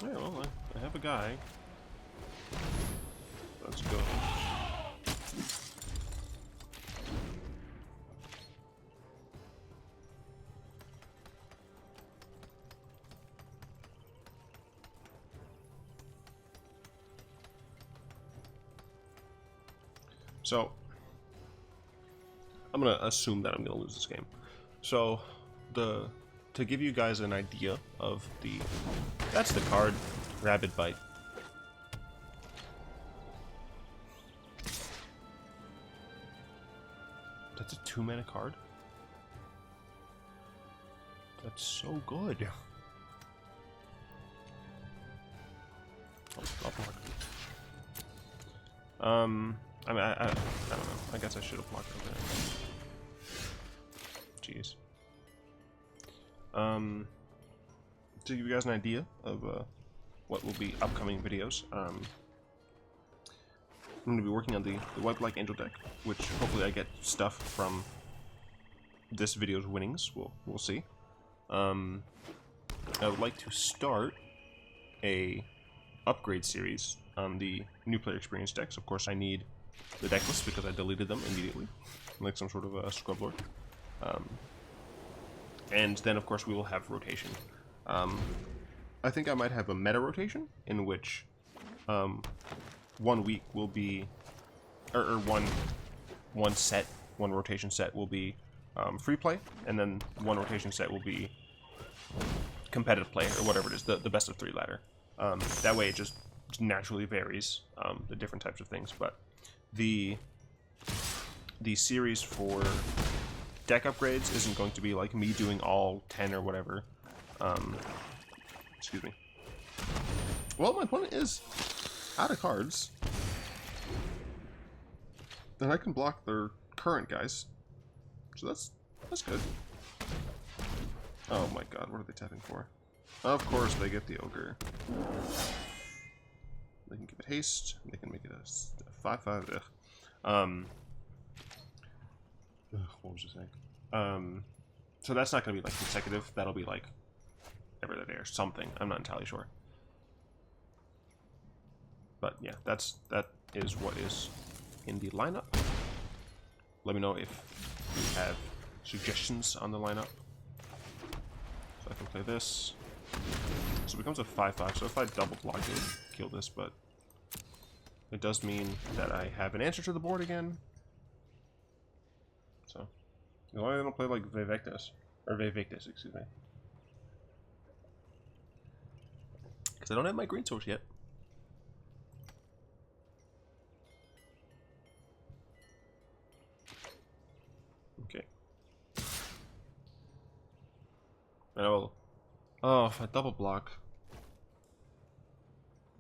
Yeah, well, I have a guy. Let's go. So, I'm gonna assume that I'm gonna lose this game. So, to give you guys an idea of that's the card, Rabid Bite. That's a 2-mana card. That's so good. I'll block it. I mean, I don't know. I guess I should have blocked it there. Jeez. To give you guys an idea of what will be upcoming videos, I'm going to be working on the White Black Angel deck, which hopefully I get stuff from this video's winnings. We'll see. I would like to start a upgrade series on the new player experience decks. Of course, I need the deck list because I deleted them immediately, like some sort of a scrub lord. And then, of course, we will have rotation. I think I might have a meta rotation in which 1 week will be, or one rotation set will be free play, and then one rotation set will be competitive play, or whatever it is, the best of 3 ladder. That way it just naturally varies the different types of things, but the series for deck upgrades isn't going to be like me doing all 10 or whatever. Excuse me. Well, my opponent is out of cards. And I can block their current guys. So that's good. Oh my god, what are they tapping for? Of course they get the ogre. They can give it haste. They can make it a 5/5. What was I saying? So that's not going to be like consecutive. That'll be like every other day or something. I'm not entirely sure. But yeah, that is what is in the lineup. Let me know if you have suggestions on the lineup. So I can play this. So it becomes a 5/5. So if I double block it, kill this, but it does mean that I have an answer to the board again. So as long as I don't play like Vivectus, or Vivectus, excuse me, because I don't have my green source yet. Okay. And I will. Oh, if I double block.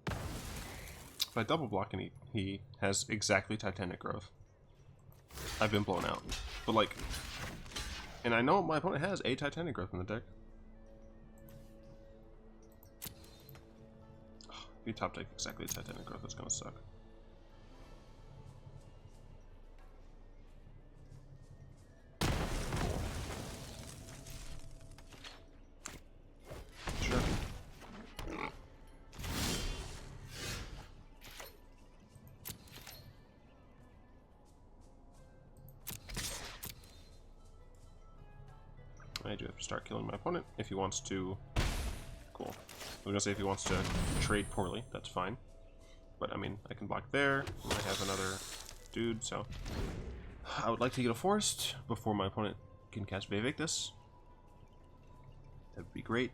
If I double block and he has exactly Titanic Growth, I've been blown out. But like, and I know my opponent has a Titanic Growth in the deck. Oh, if you top deck exactly Titanic Growth, it's gonna suck. Sure. I do have to start killing my opponent if he wants to. Cool. I was gonna say if he wants to trade poorly, that's fine. But I mean, I can block there. And I have another dude, so I would like to get a forest before my opponent can cast Vivectus. That would be great.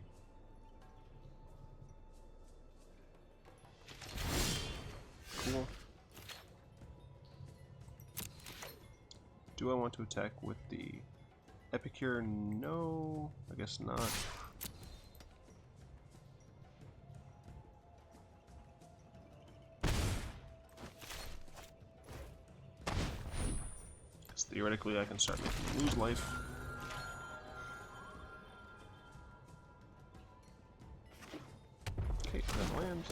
Cool. Do I want to attack with the Epicure? No, I guess not. Because theoretically I can start making lose life. Okay, then land.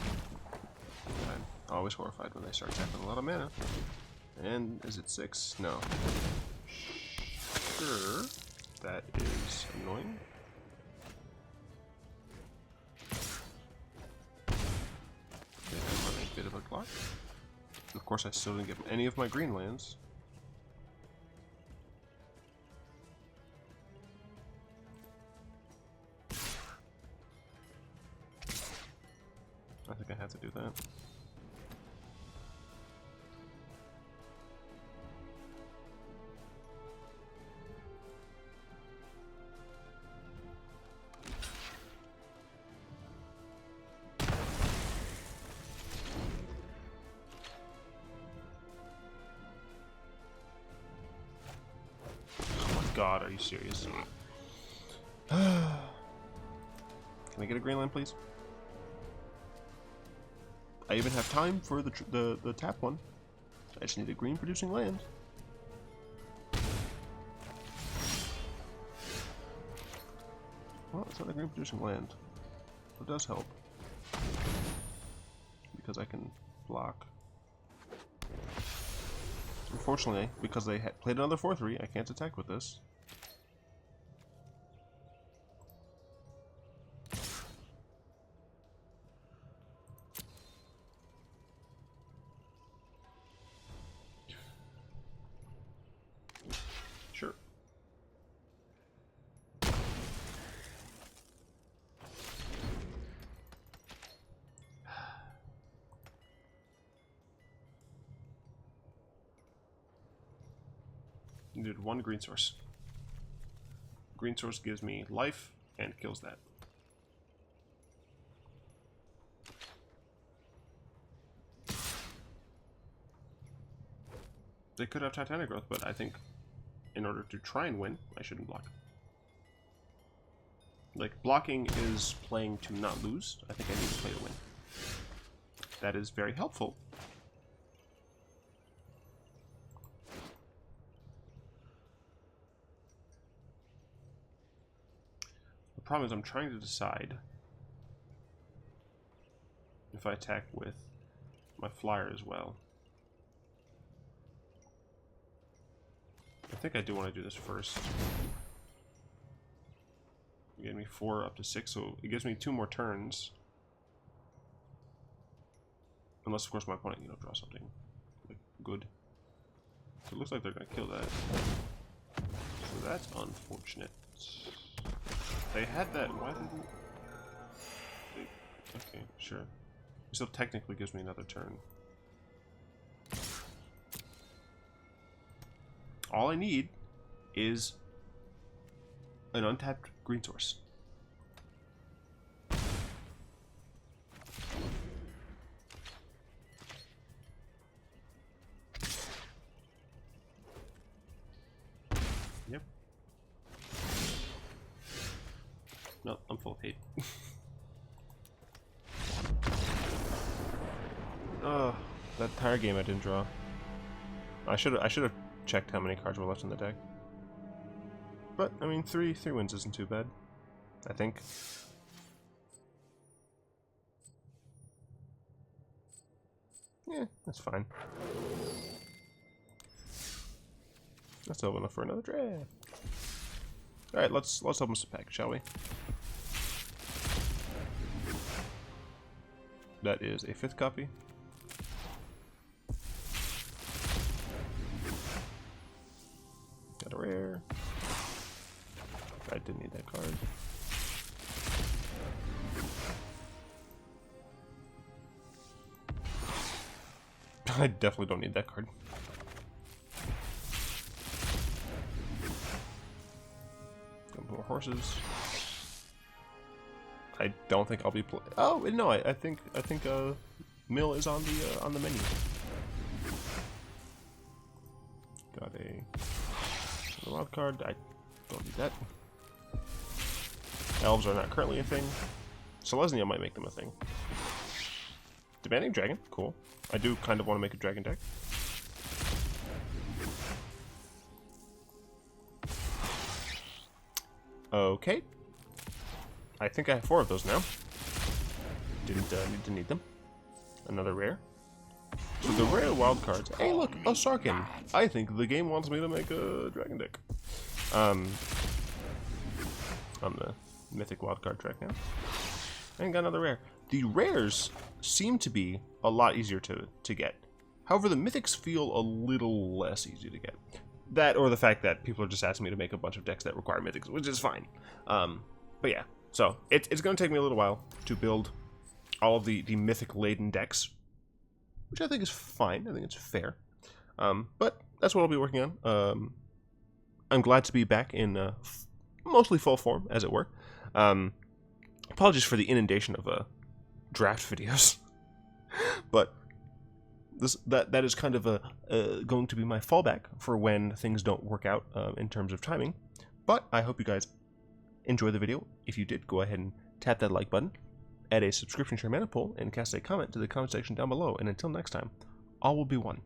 I'm always horrified when they start tapping a lot of mana. And is it 6? No. Sure. That is annoying. Okay, I'm running a bit of a clock. Of course, I still didn't get any of my green lands. I think I have to do that. God, are you serious? Can I get a green land, please? I even have time for the tap one. I just need a green producing land. Well, it's not a green producing land. It does help. Because I can block. Unfortunately, because they played another 4/3, I can't attack with this. Sure. Needed one green source. Green source gives me life and kills that. They could have Titanic Growth, but I think in order to try and win, I shouldn't block. Like, blocking is playing to not lose. I think I need to play to win. That is very helpful. The problem is I'm trying to decide if I attack with my flyer as well. I think I do want to do this first. It gave me 4 up to 6, so it gives me 2 more turns. Unless, of course, my opponent, draws something like good. So it looks like they're going to kill that. So that's unfortunate. They had that. Why didn't they? Okay, sure. It still technically gives me another turn. All I need is an untapped green source. Yep. No, I'm full of hate. Oh, that entire game I didn't draw. I should have checked how many cards were left in the deck. But I mean, three wins isn't too bad, I think. Yeah, that's fine. That's open enough for another draft. All right, let's open some pack, shall we? That is a 5th copy. Got a rare. I didn't need that card. I definitely don't need that card. More horses. I don't think I'll be playing. Oh no, I think Mill is on the menu. Got a wild card. I don't need that. Elves are not currently a thing. Selesnya might make them a thing. Demanding Dragon, cool. I do kind of want to make a dragon deck. Okay. I think I have 4 of those now. Didn't need to need them. Another rare. So the rare wild cards. Hey, look, a Sarkin. I think the game wants me to make a dragon deck. On the mythic wild card track now. And got another rare. The rares seem to be a lot easier to get. However, the mythics feel a little less easy to get. That or the fact that people are just asking me to make a bunch of decks that require mythics, which is fine. But yeah, so it's going to take me a little while to build all of the mythic-laden decks, which I think is fine. I think it's fair. But that's what I'll be working on. I'm glad to be back in mostly full form, as it were. Apologies for the inundation of draft videos, but that is kind of going to be my fallback for when things don't work out in terms of timing. But I hope you guys enjoy the video. If you did, go ahead and tap that like button, add a subscription to your mana pool, and cast a comment to the comment section down below. And until next time, all will be one.